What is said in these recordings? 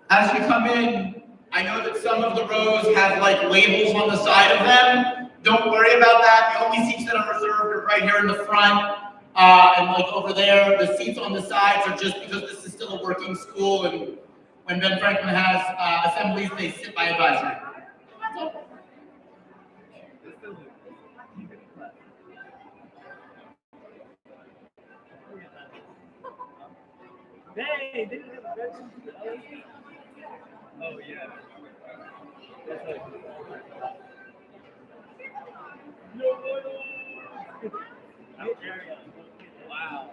As you come in, I know that some of the rows have like labels on the side of them. Don't worry about that. The only seats that are reserved are right here in the front and like over there. The seats on the sides are just because this is still a working school, and when Ben Franklin has assemblies, they sit by advisory. That's all. Hey, they didn't have a bedroom to the LSD? Oh, yeah. That's like, no, no. Wow.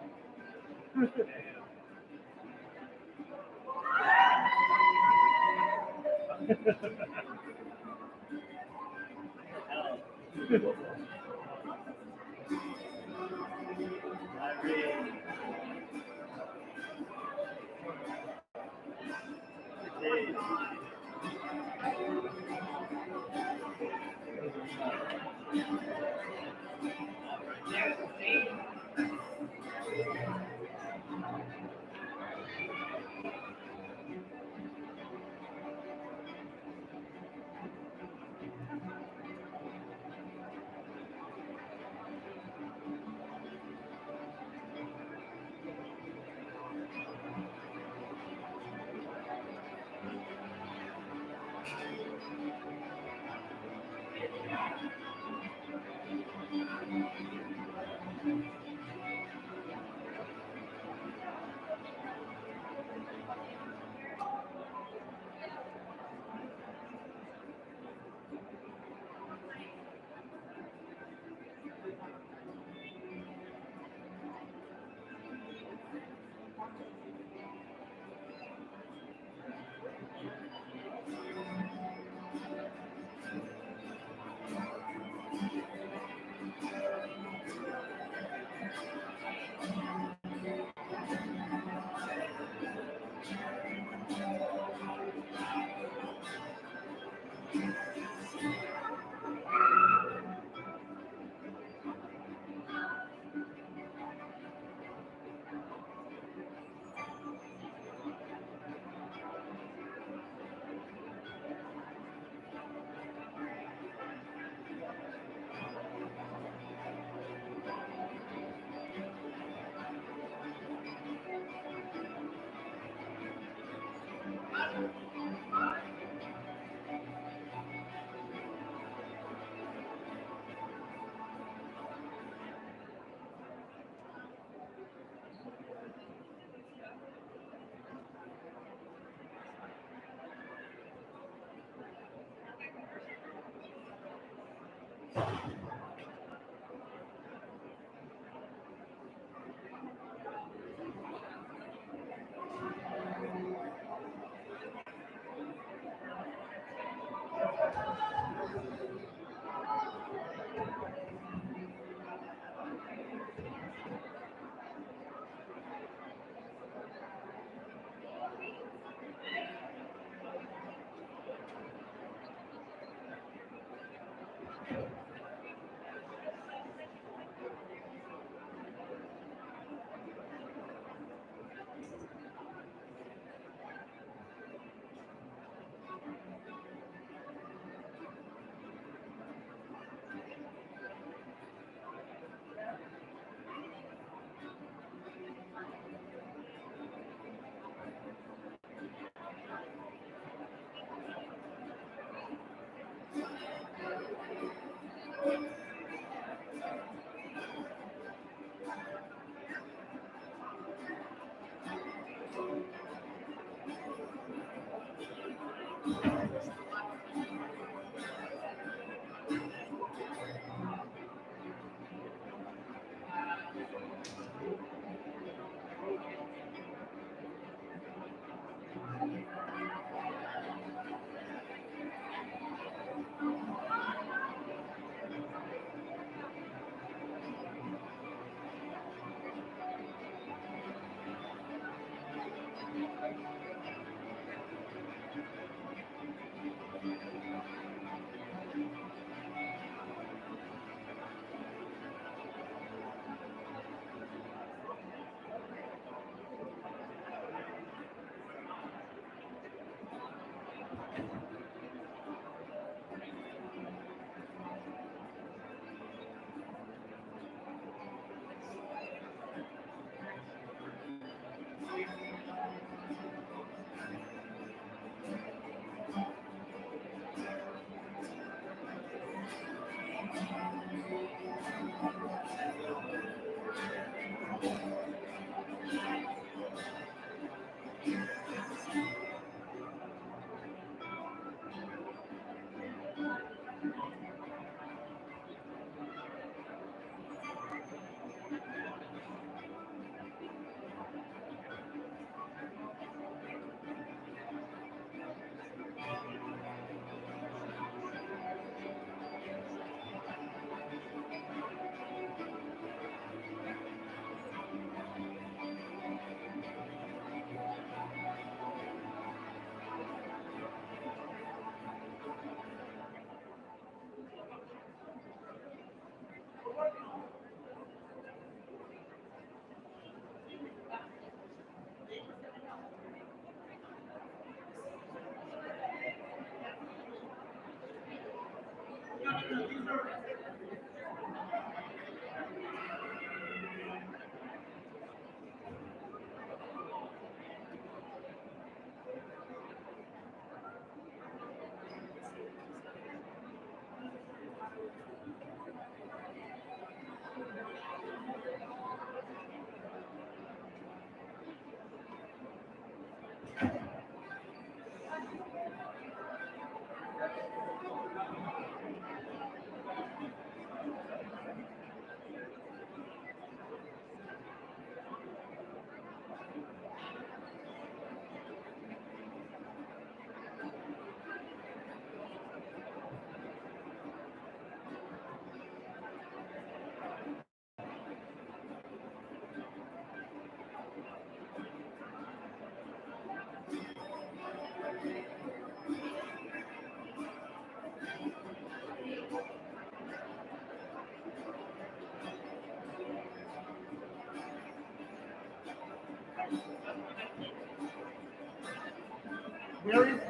Where is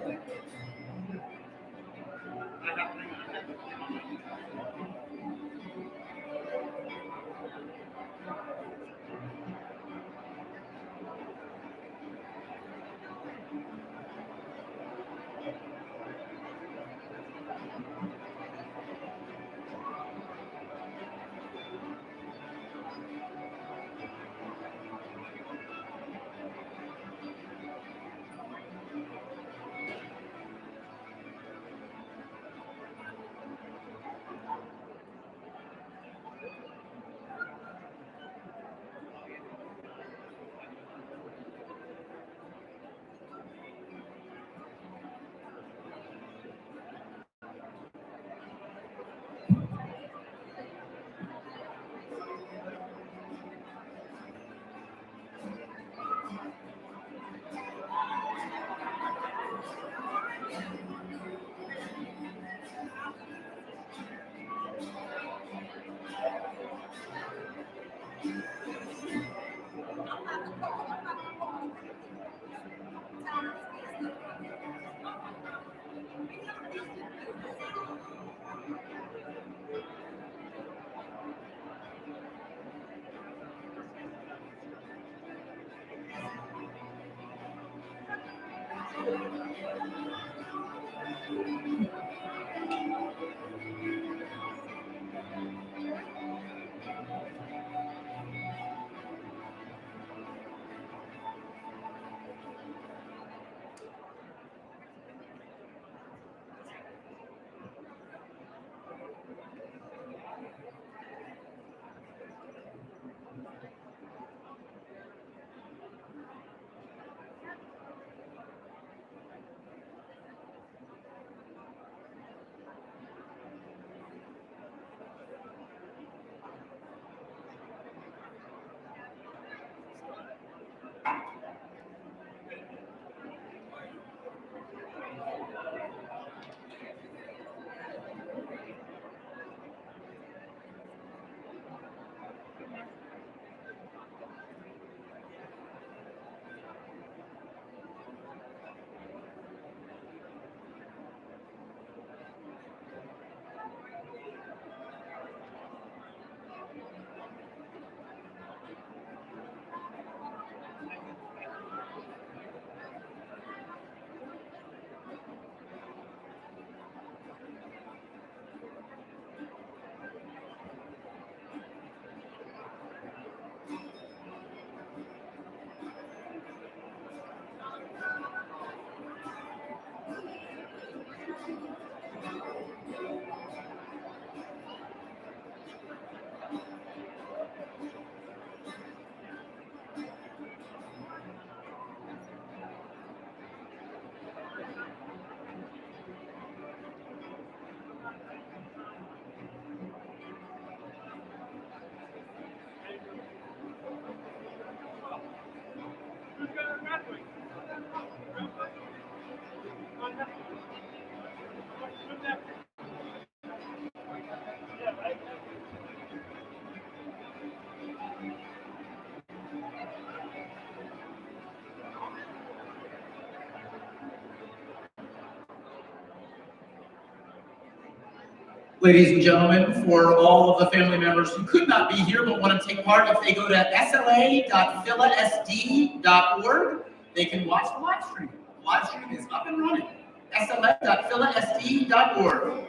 Ladies and gentlemen, for all of the family members who could not be here but want to take part, if they go to sla.philasd.org, they can watch the live stream. The live stream is up and running. sla.philasd.org.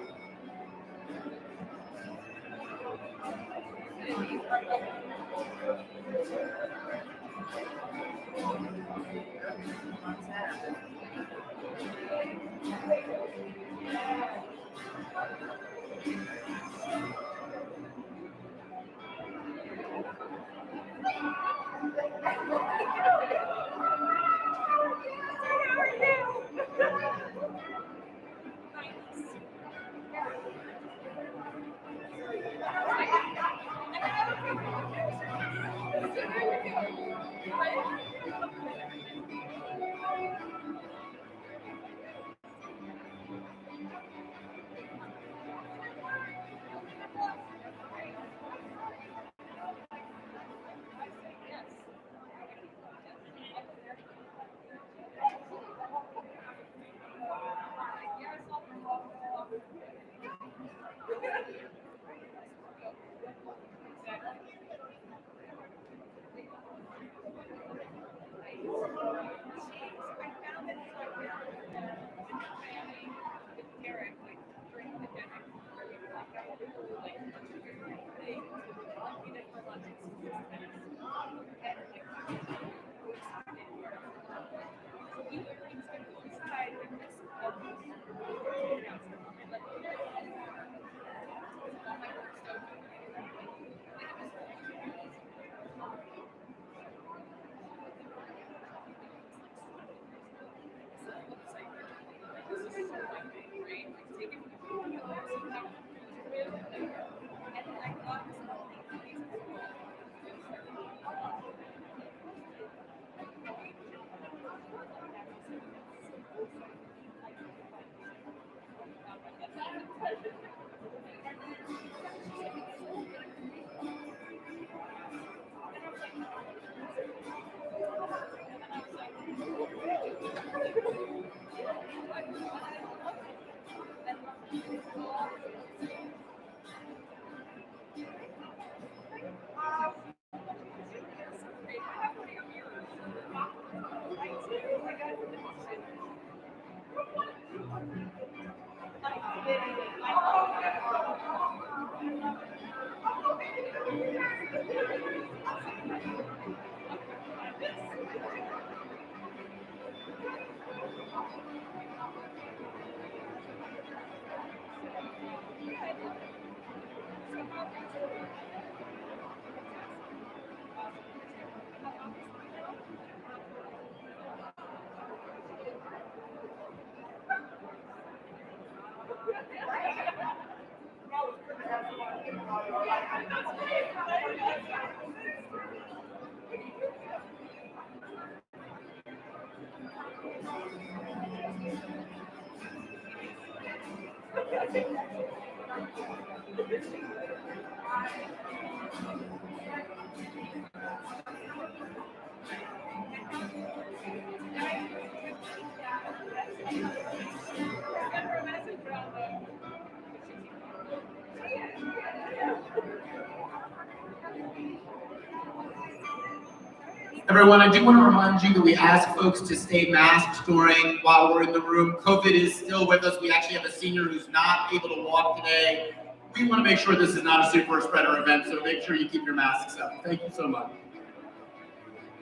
Everyone, I do want to remind you that we ask folks to stay masked while we're in the room. COVID is still with us. We actually have a senior who's not able to walk today. We want to make sure this is not a super spreader event, so make sure you keep your masks up. Thank you so much.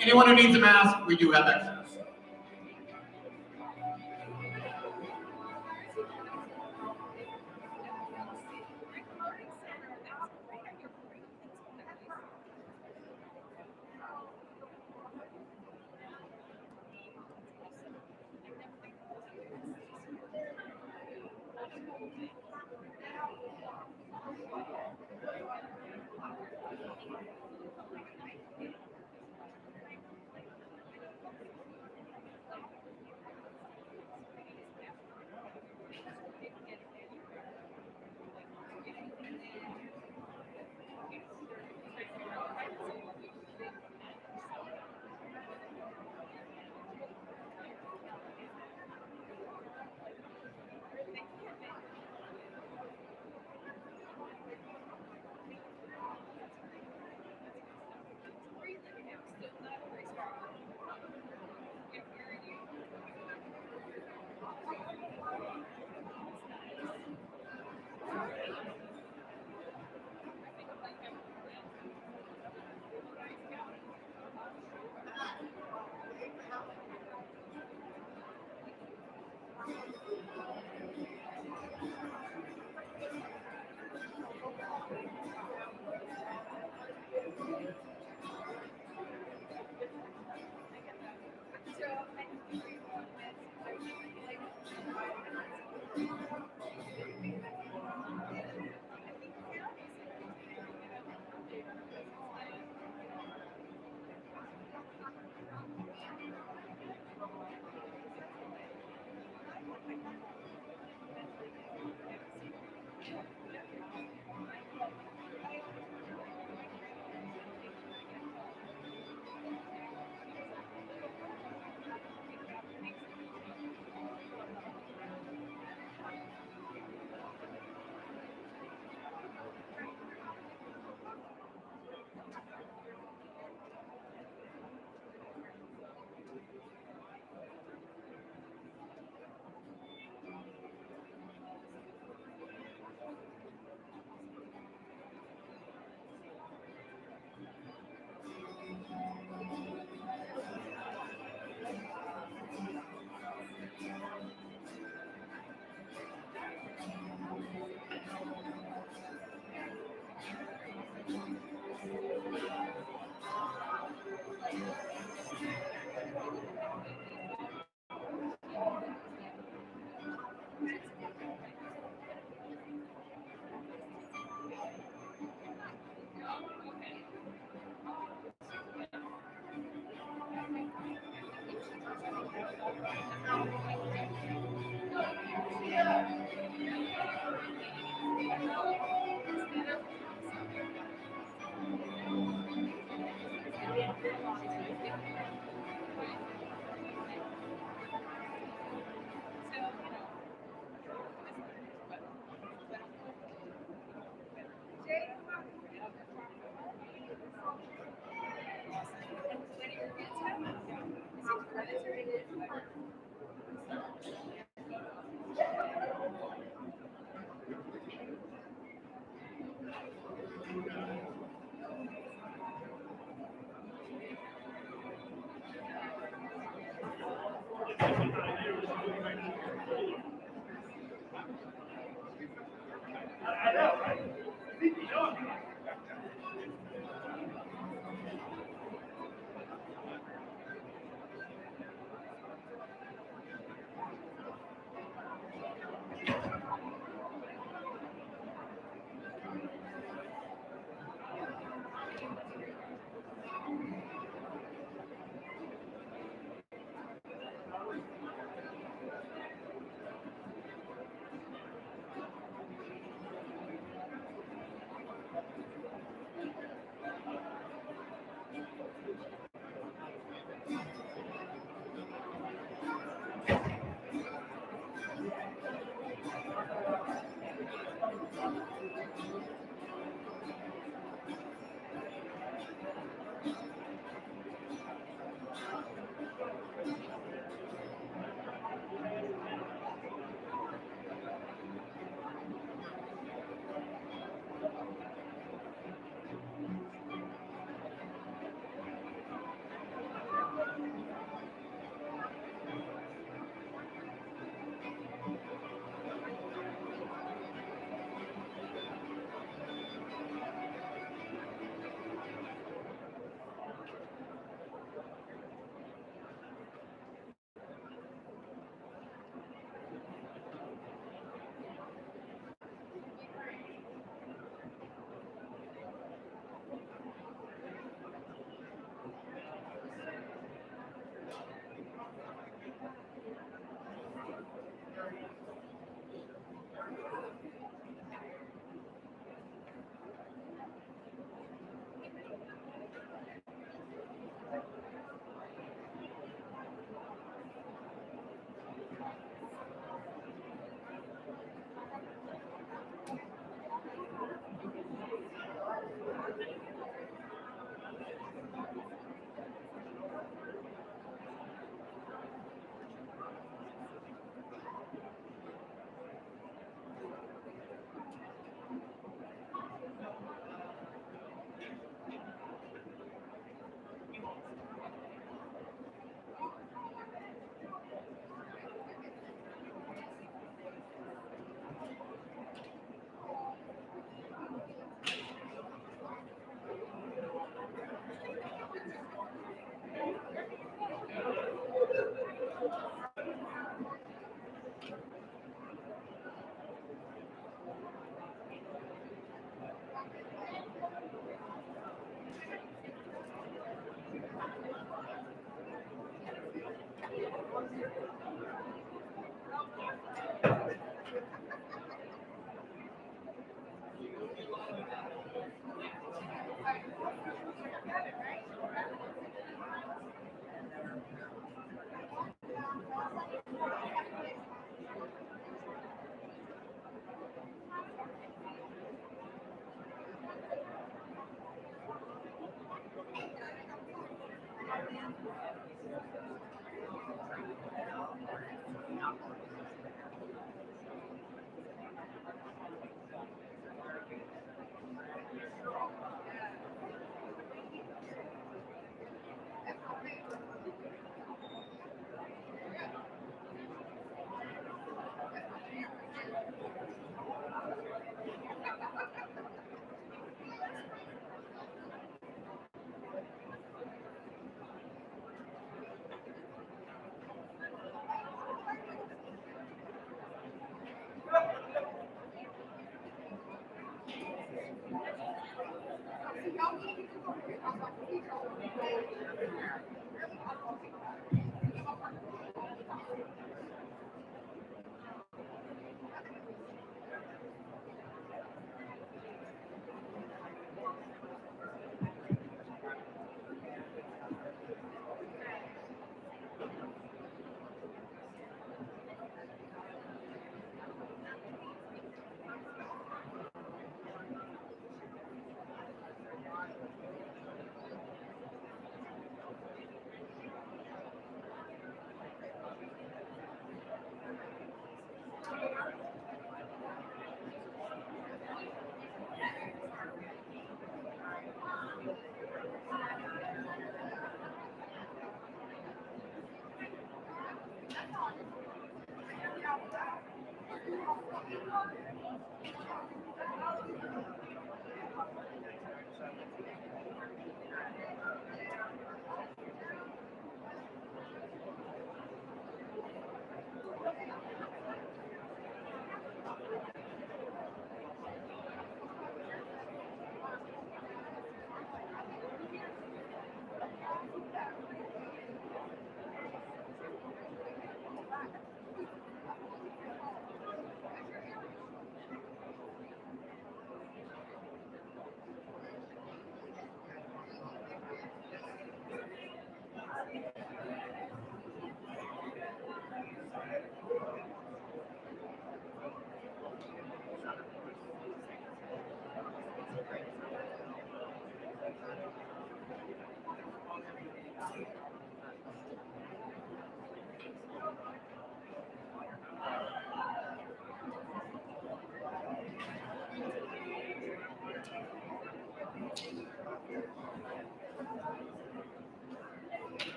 Anyone who needs a mask, we do have extras. I know, right? You know.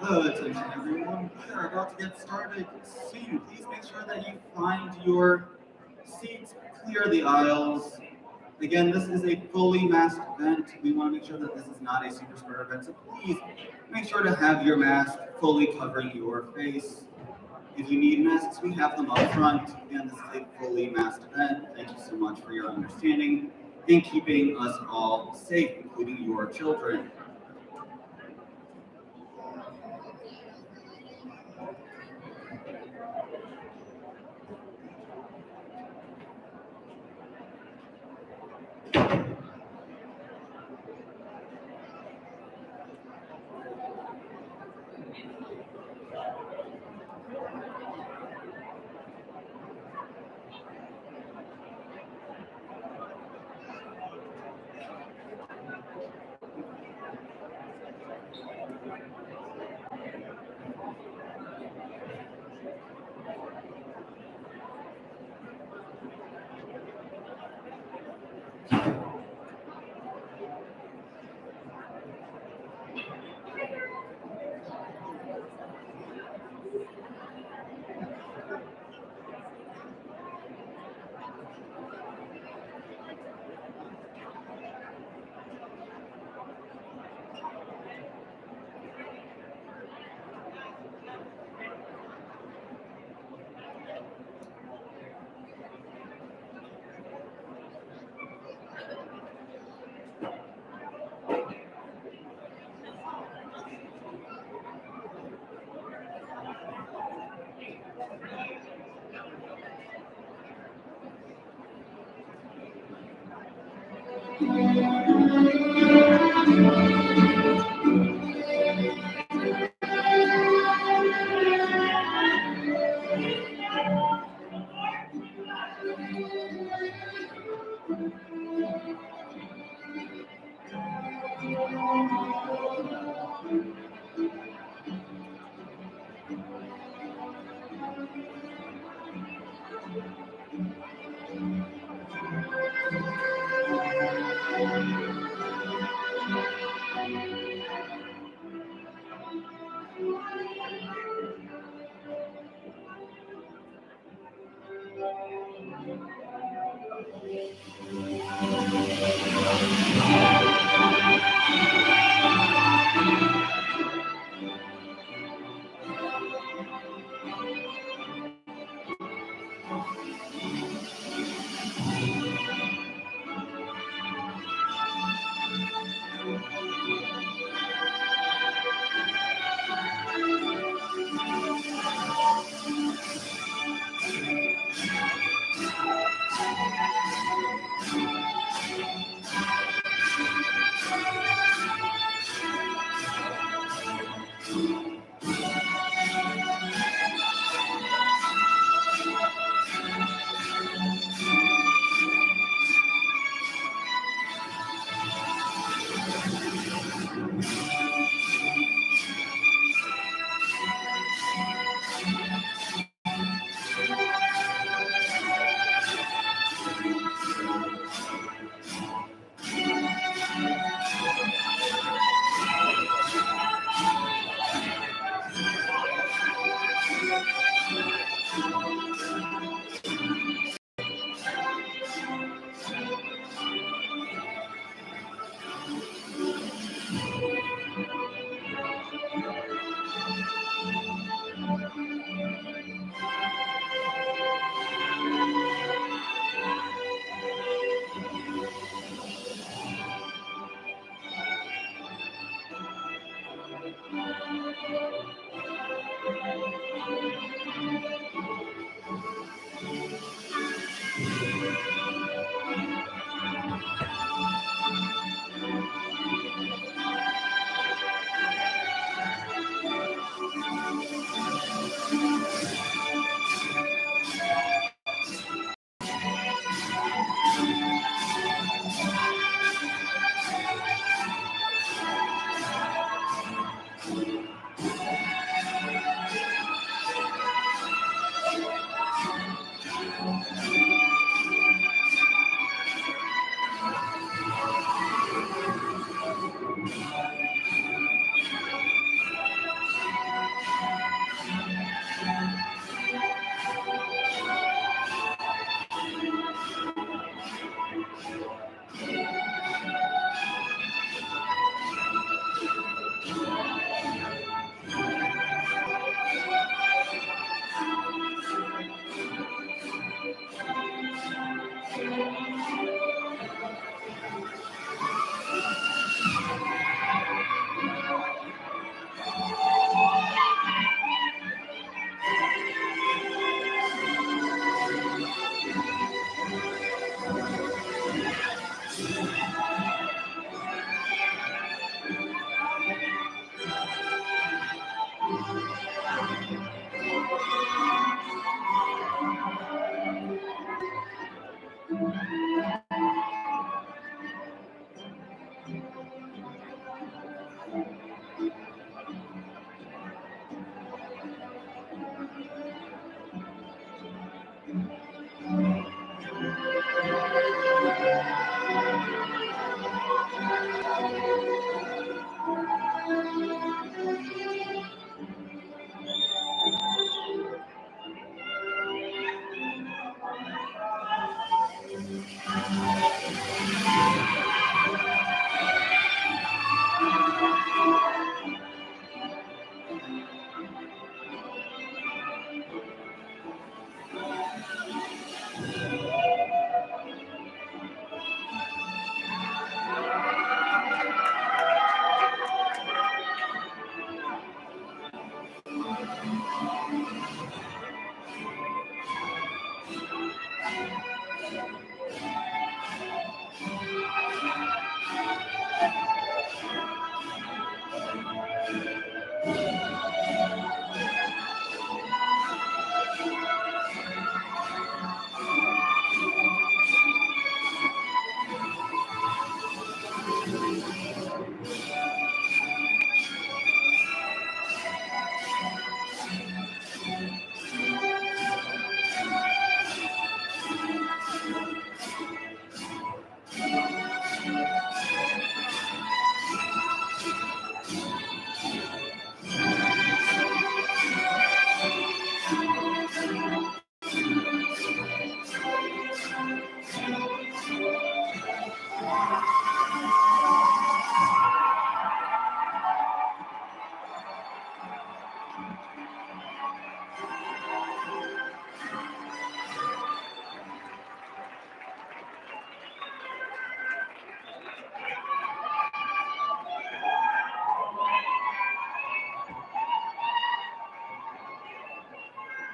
Hello, attention everyone. We are about to get started soon. Please make sure that you find your seats, clear the aisles. Again, this is a fully masked event. We want to make sure that this is not a super spreader event, so please make sure to have your mask fully covering your face. If you need masks, we have them up front. Again, this is a fully masked event. Thank you so much for your understanding and keeping us all safe, including your children.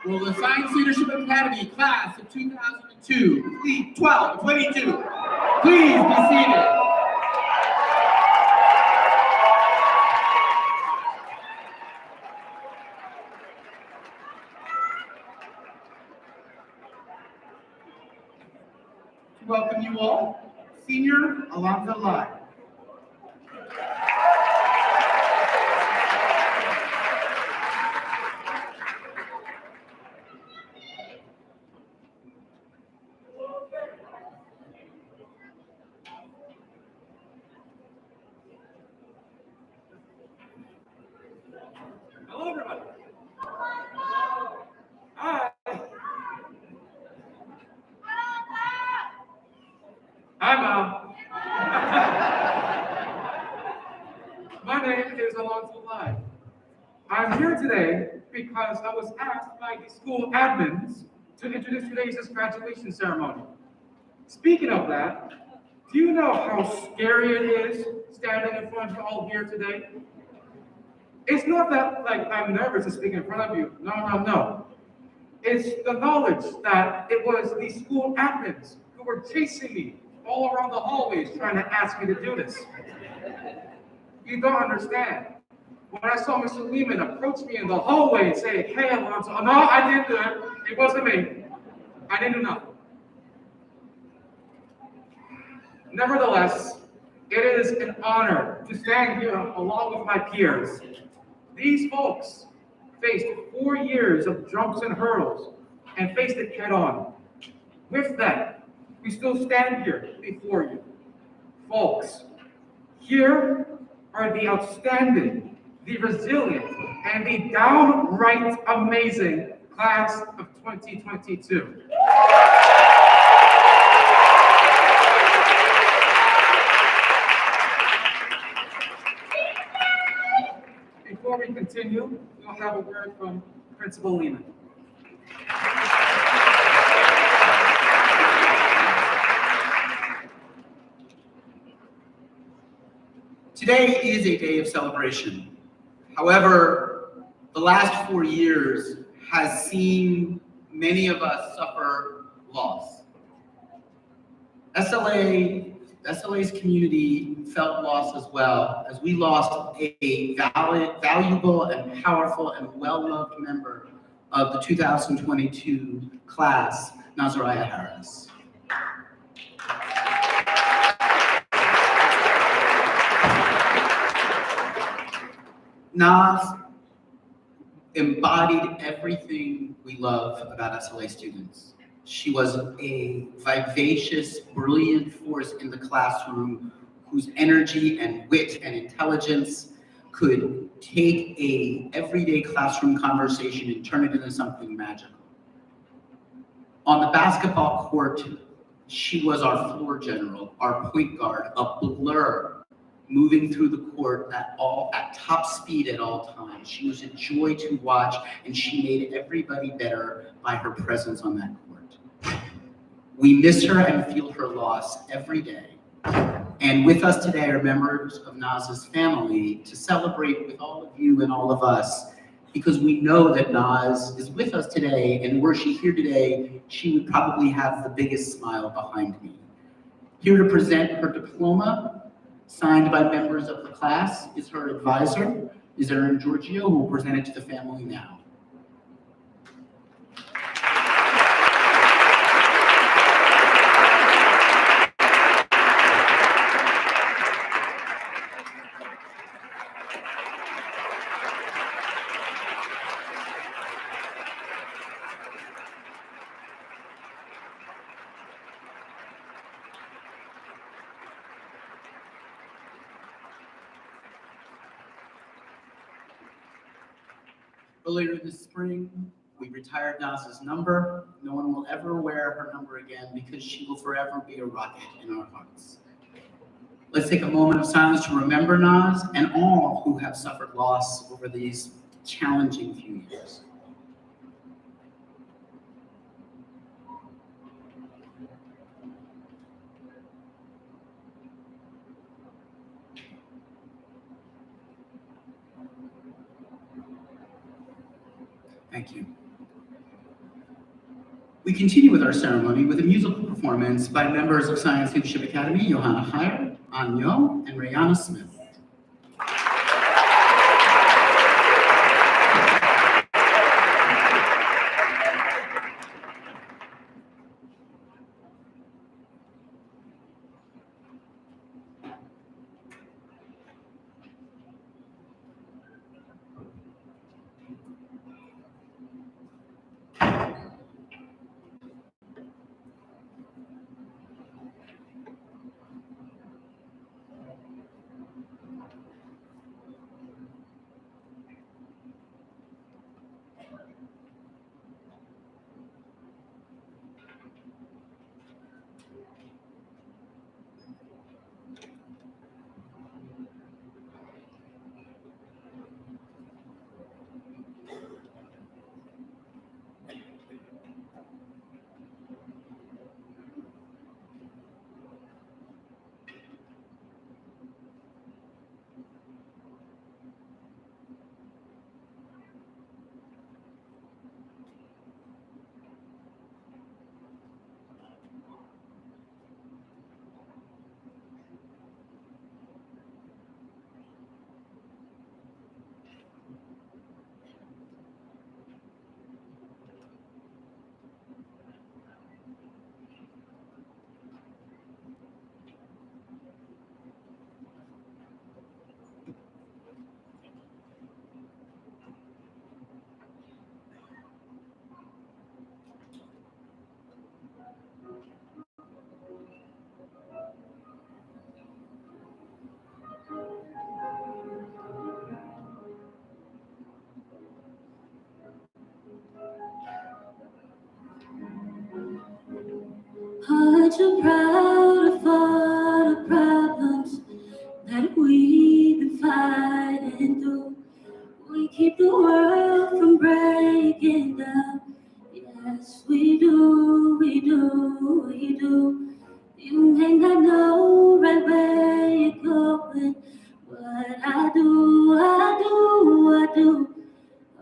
Will the Science Leadership Academy class of 2002, please, 12, 22, please be seated. To welcome you all, Senior Alonso Live. Hello, everybody. Hi. Hi, Mom. My name is Alonso Live. I'm here today because I was asked by the school admins to introduce today's graduation ceremony. Speaking of that, do you know how scary it is standing in front of you all here today? It's not that like I'm nervous to speak in front of you. No. It's the knowledge that it was the school admins who were chasing me all around the hallways trying to ask me to do this. You don't understand. When I saw Mr. Lehmann approach me in the hallway and say, "Hey, Alonso," no, I didn't do it. It wasn't me. I didn't do nothing. Nevertheless, it is an honor to stand here along with my peers. These folks faced 4 years of jumps and hurdles and faced it head on. With that, we still stand here before you. Folks, here are the outstanding, the resilient, and the downright amazing class of 2022. Before we continue, we'll have a word from Principal Lehmann. Today is a day of celebration. However, the last 4 years has seen many of us suffer loss. SLA's community felt loss as well, as we lost a valuable and powerful and well-loved member of the 2022 class, Nazariah Harris. Naz embodied everything we love about SLA students. She was a vivacious, brilliant force in the classroom whose energy and wit and intelligence could take a everyday classroom conversation and turn it into something magical. On the basketball court, she was our floor general, our point guard, a blur moving through the court at top speed at all times. She was a joy to watch, and she made everybody better by her presence on that court. We miss her and feel her loss every day. And with us today are members of Naz's family to celebrate with all of you and all of us, because we know that Naz is with us today, and were she here today, she would probably have the biggest smile behind me. Here to present her diploma, signed by members of the class, is her advisor, is Erin Giorgio, who will present it to the family now. Earlier this spring, we retired Naz's number. No one will ever wear her number again because she will forever be a rocket in our hearts. Let's take a moment of silence to remember Naz and all who have suffered loss over these challenging few years. Thank you. We continue with our ceremony with a musical performance by members of Science Leadership Academy, Yohanna, Anyo, and Rayanna Smith. Aren't you proud of all the problems that we've been fighting through? We keep the world from breaking down. Yes, we do, we do, we do. You may not know right where you're going, but I do, I do, I do.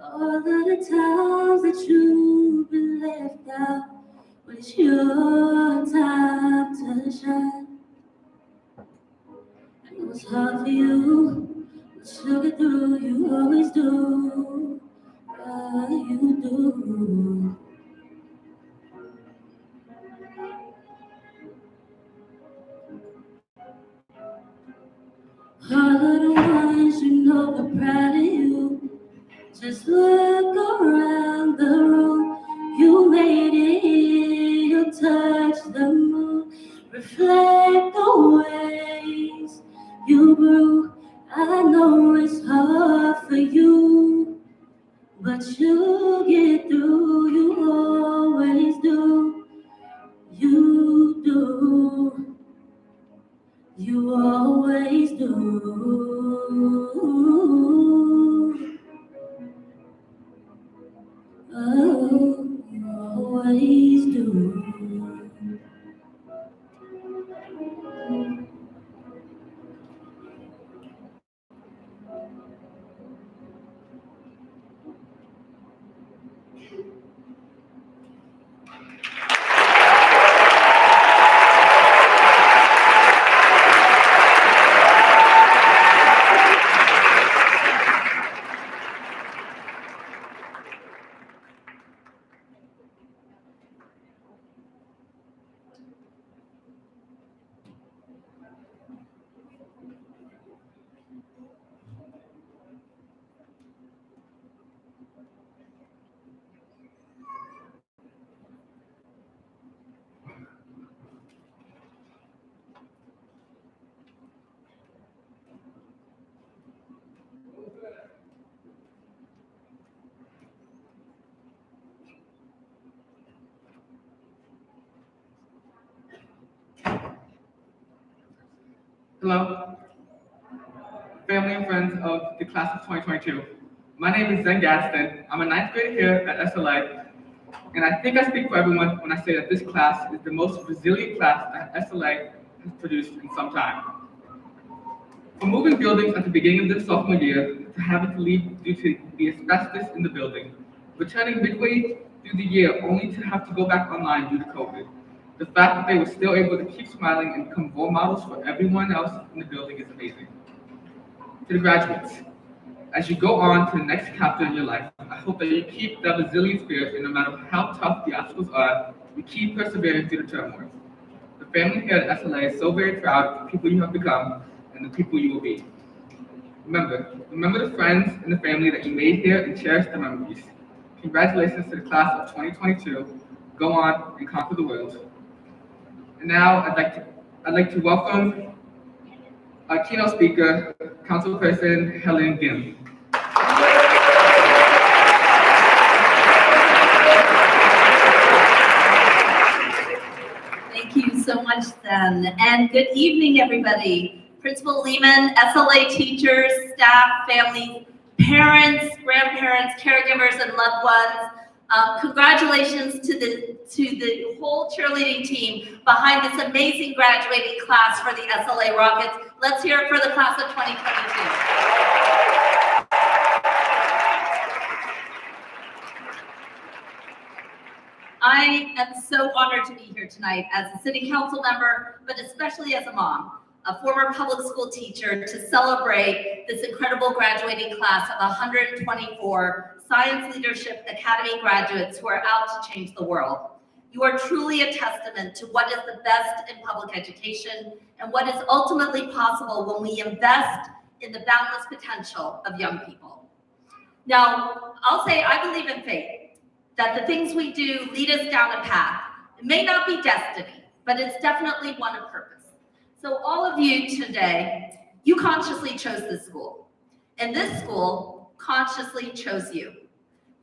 All of the times that you've been left out, but it's your time to shine. I know it's hard for you, but you'll get through, you always do. You do. All of the ones you know are proud of you. Just look around the room. You made it here, you touched the moon. Reflect the ways you grew. I know it's hard for you, but you get through, you always do. You do. You always do. Oh, you always do. Hello, family and friends of the class of 2022. My name is Gadsden. I'm a ninth grader here at SLA, and I think I speak for everyone when I say that this class is the most resilient class that SLA has produced in some time. From moving buildings at the beginning of the sophomore year to having to leave due to the asbestos in the building, returning midway through the year only to have to go back online due to COVID. The fact that they were still able to keep smiling and become role models for everyone else in the building is amazing. To the graduates, as you go on to the next chapter in your life, I hope that you keep that resilient spirit, and no matter how tough the obstacles are, you keep persevering through the turmoil. The family here at SLA is so very proud of the people you have become and the people you will be. Remember the friends and the family that you made here and cherish the memories. Congratulations to the class of 2022. Go on and conquer the world. And now I'd like to welcome our keynote speaker, Councilperson Helen Gim. Thank you so much, then, and good evening, everybody. Principal Lehmann, SLA teachers, staff, families, parents, grandparents, caregivers, and loved ones. Congratulations to the whole cheerleading team behind this amazing graduating class for the SLA Rockets. Let's hear it for the class of 2022. I am so honored to be here tonight as a city council member, but especially as a mom, a former public school teacher, to celebrate this incredible graduating class of 124 Science Leadership Academy graduates who are out to change the world. You are truly a testament to what is the best in public education and what is ultimately possible when we invest in the boundless potential of young people. Now, I'll say I believe in fate, that the things we do lead us down a path. It may not be destiny, but it's definitely one of purpose. So all of you today, you consciously chose this school, and this school consciously chose you.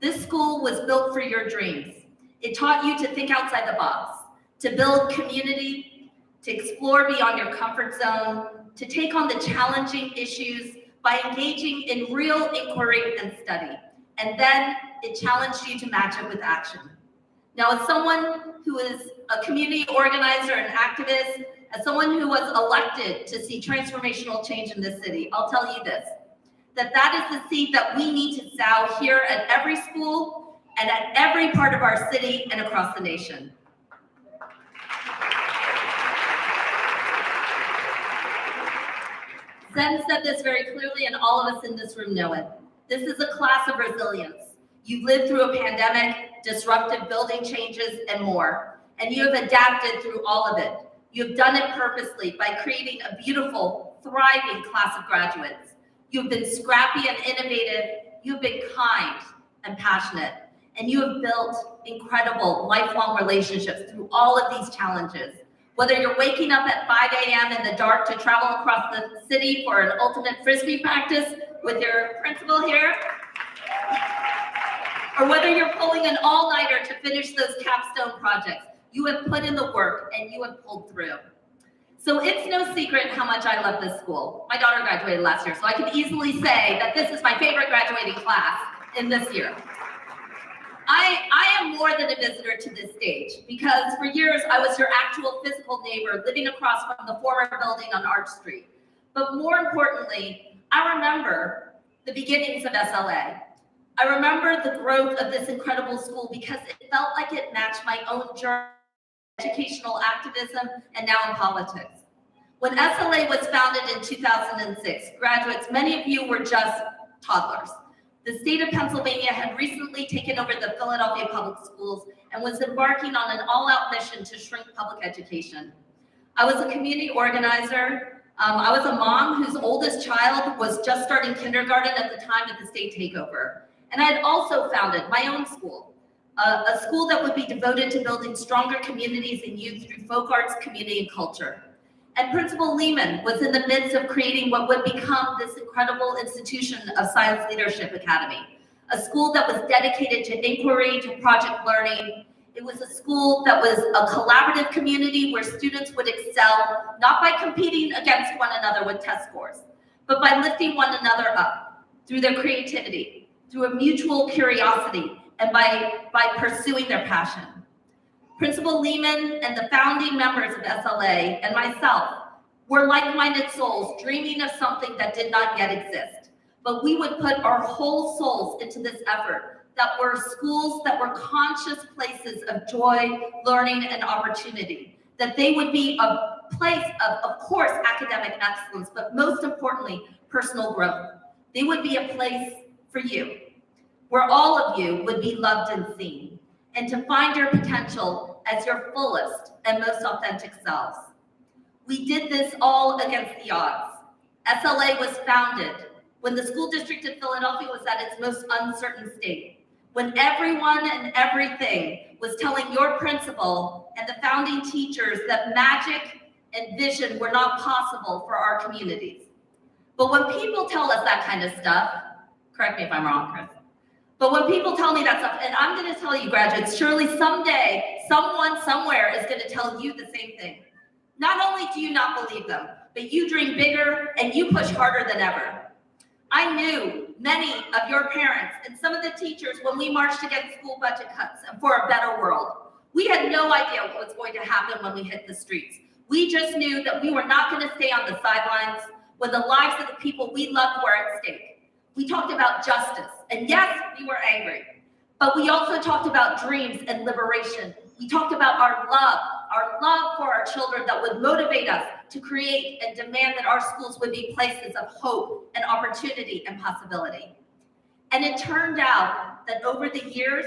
This school was built for your dreams. It taught you to think outside the box, to build community, to explore beyond your comfort zone, to take on the challenging issues by engaging in real inquiry and study. And then it challenged you to match it with action. Now, as someone who is a community organizer and activist, as someone who was elected to see transformational change in this city, I'll tell you this, that is the seed that we need to sow here at every school and at every part of our city and across the nation. Zen said this very clearly, and all of us in this room know it. This is a class of resilience. You've lived through a pandemic, disruptive building changes, and more, and you have adapted through all of it. You've done it purposely by creating a beautiful, thriving class of graduates. You've been scrappy and innovative, you've been kind and passionate, and you have built incredible lifelong relationships through all of these challenges. Whether you're waking up at 5 a.m. in the dark to travel across the city for an ultimate Frisbee practice with your principal here, or whether you're pulling an all-nighter to finish those capstone projects, you have put in the work and you have pulled through. So it's no secret how much I love this school. My daughter graduated last year, so I can easily say that this is my favorite graduating class in this year. I am more than a visitor to this stage because for years I was your actual physical neighbor living across from the former building on Arch Street. But more importantly, I remember the beginnings of SLA. I remember the growth of this incredible school because it felt like it matched my own journey, educational activism, and now in politics. When SLA was founded in 2006, graduates, many of you were just toddlers. The state of Pennsylvania had recently taken over the Philadelphia public schools and was embarking on an all-out mission to shrink public education. I was a community organizer. I was a mom whose oldest child was just starting kindergarten at the time of the state takeover. And I had also founded my own school, a school that would be devoted to building stronger communities and youth through folk arts, community, and culture. And Principal Lehmann was in the midst of creating what would become this incredible institution of Science Leadership Academy, a school that was dedicated to inquiry, to project learning. It was a school that was a collaborative community where students would excel, not by competing against one another with test scores, but by lifting one another up through their creativity, through a mutual curiosity, and by pursuing their passion. Principal Lehmann and the founding members of SLA and myself were like-minded souls dreaming of something that did not yet exist. But we would put our whole souls into this effort that were schools that were conscious places of joy, learning, and opportunity. That they would be a place of course, academic excellence, but most importantly, personal growth. They would be a place for you, where all of you would be loved and seen, and to find your potential as your fullest and most authentic selves. We did this all against the odds. SLA was founded when the school district of Philadelphia was at its most uncertain state, when everyone and everything was telling your principal and the founding teachers that magic and vision were not possible for our communities. But when people tell us that kind of stuff, correct me if I'm wrong, Chris, but when people tell me that stuff, and I'm going to tell you, graduates, surely someday, someone somewhere is going to tell you the same thing. Not only do you not believe them, but you dream bigger and you push harder than ever. I knew many of your parents and some of the teachers when we marched against school budget cuts and for a better world. We had no idea what was going to happen when we hit the streets. We just knew that we were not going to stay on the sidelines when the lives of the people we loved were at stake. We talked about justice, and yes, we were angry, but we also talked about dreams and liberation. We talked about our love for our children that would motivate us to create and demand that our schools would be places of hope and opportunity and possibility. And it turned out that over the years,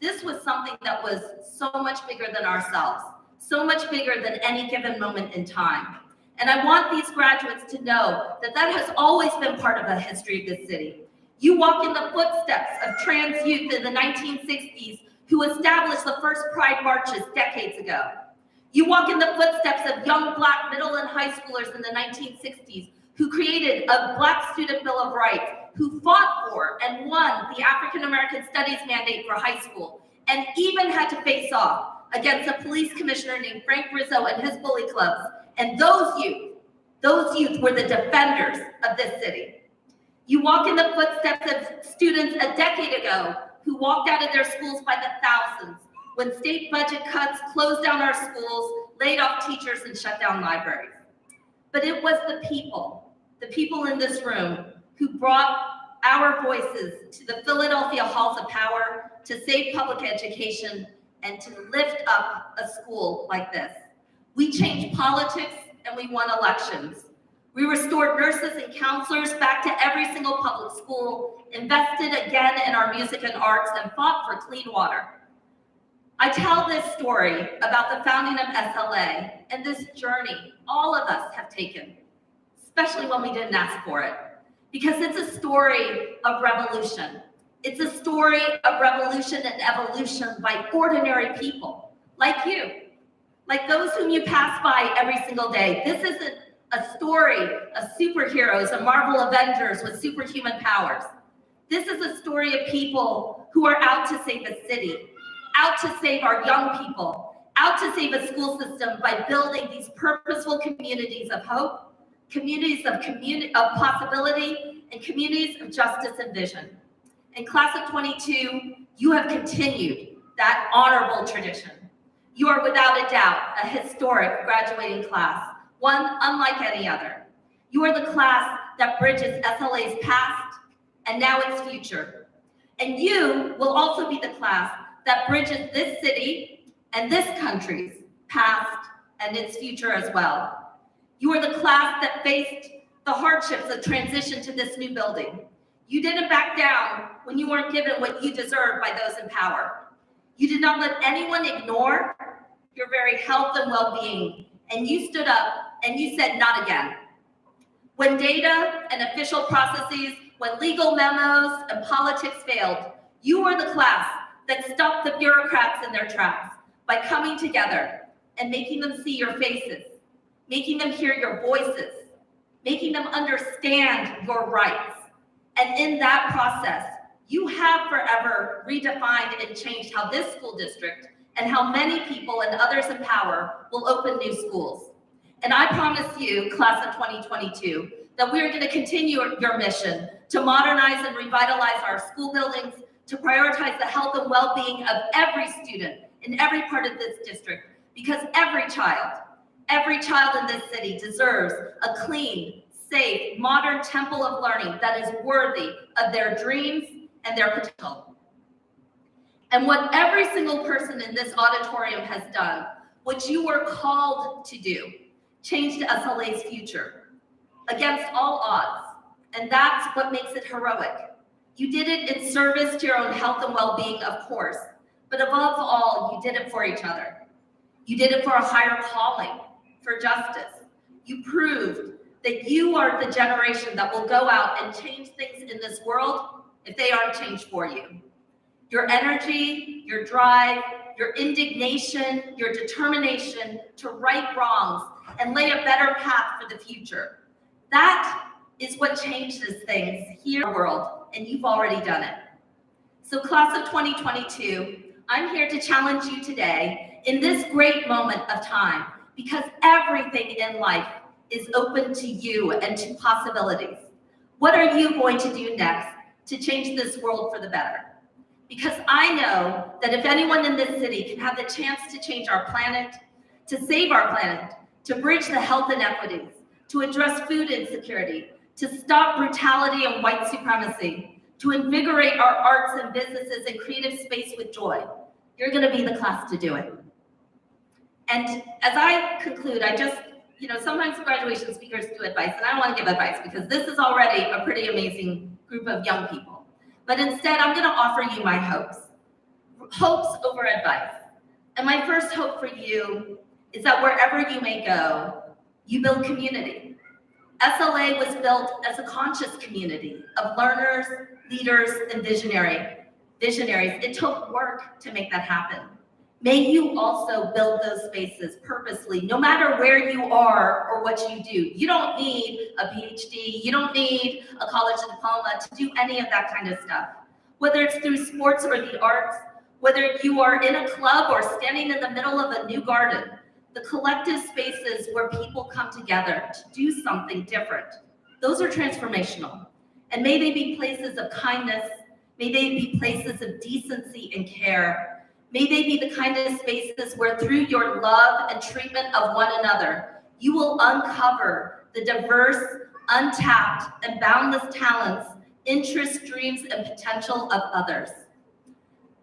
this was something that was so much bigger than ourselves, so much bigger than any given moment in time. And I want these graduates to know that that has always been part of the history of this city. You walk in the footsteps of trans youth in the 1960s who established the first Pride marches decades ago. You walk in the footsteps of young Black middle and high schoolers in the 1960s who created a Black Student Bill of Rights, who fought for and won the African American Studies mandate for high school, and even had to face off against a police commissioner named Frank Rizzo and his bully clubs. And those youth were the defenders of this city. You walk in the footsteps of students a decade ago who walked out of their schools by the thousands when state budget cuts closed down our schools, laid off teachers, and shut down libraries. But it was the people in this room who brought our voices to the Philadelphia halls of power to save public education and to lift up a school like this. We changed politics and we won elections. We restored nurses and counselors back to every single public school, invested again in our music and arts, and fought for clean water. I tell this story about the founding of SLA and this journey all of us have taken, especially when we didn't ask for it, because it's a story of revolution. It's a story of revolution and evolution by ordinary people like you, like those whom you pass by every single day. This isn't a story of superheroes and Marvel Avengers with superhuman powers. This is a story of people who are out to save a city, out to save our young people, out to save a school system by building these purposeful communities of hope, communities of possibility, and communities of justice and vision. In class of 22, you have continued that honorable tradition. You are without a doubt a historic graduating class, one unlike any other. You are the class that bridges SLA's past and now its future. And you will also be the class that bridges this city and this country's past and its future as well. You are the class that faced the hardships of transition to this new building. You didn't back down when you weren't given what you deserved by those in power. You did not let anyone ignore your very health and well-being, and you stood up and you said, not again. When data and official processes, when legal memos and politics failed, you were the class that stopped the bureaucrats in their tracks by coming together and making them see your faces, making them hear your voices, making them understand your rights. And in that process, you have forever redefined and changed how this school district and how many people and others in power will open new schools. And I promise you, class of 2022, that we are going to continue your mission to modernize and revitalize our school buildings, to prioritize the health and well-being of every student in every part of this district, because every child in this city deserves a clean, safe, modern temple of learning that is worthy of their dreams and their potential. And what every single person in this auditorium has done, what you were called to do, changed SLA's future against all odds. And that's what makes it heroic. You did it in service to your own health and well-being, of course, but above all, you did it for each other. You did it for a higher calling, for justice. You proved that you are the generation that will go out and change things in this world if they aren't changed for you. Your energy, your drive, your indignation, your determination to right wrongs and lay a better path for the future. That is what changes things here in the world, and you've already done it. So class of 2022, I'm here to challenge you today in this great moment of time, because everything in life is open to you and to possibilities. What are you going to do next to change this world for the better? Because I know that if anyone in this city can have the chance to change our planet, to save our planet, to bridge the health inequities, to address food insecurity, to stop brutality and white supremacy, to invigorate our arts and businesses and creative space with joy, you're going to be the class to do it. And as I conclude, sometimes graduation speakers do advice, and I don't want to give advice because this is already a pretty amazing group of young people. But instead, I'm going to offer you my hopes over advice. And my first hope for you is that wherever you may go, you build community. SLA was built as a conscious community of learners, leaders, and visionaries. It took work to make that happen. May you also build those spaces purposely, no matter where you are or what you do. You don't need a PhD, you don't need a college diploma to do any of that kind of stuff. Whether it's through sports or the arts, whether you are in a club or standing in the middle of a new garden, the collective spaces where people come together to do something different, those are transformational. And may they be places of kindness, may they be places of decency and care. May they be the kind of spaces where through your love and treatment of one another, you will uncover the diverse, untapped, and boundless talents, interests, dreams, and potential of others.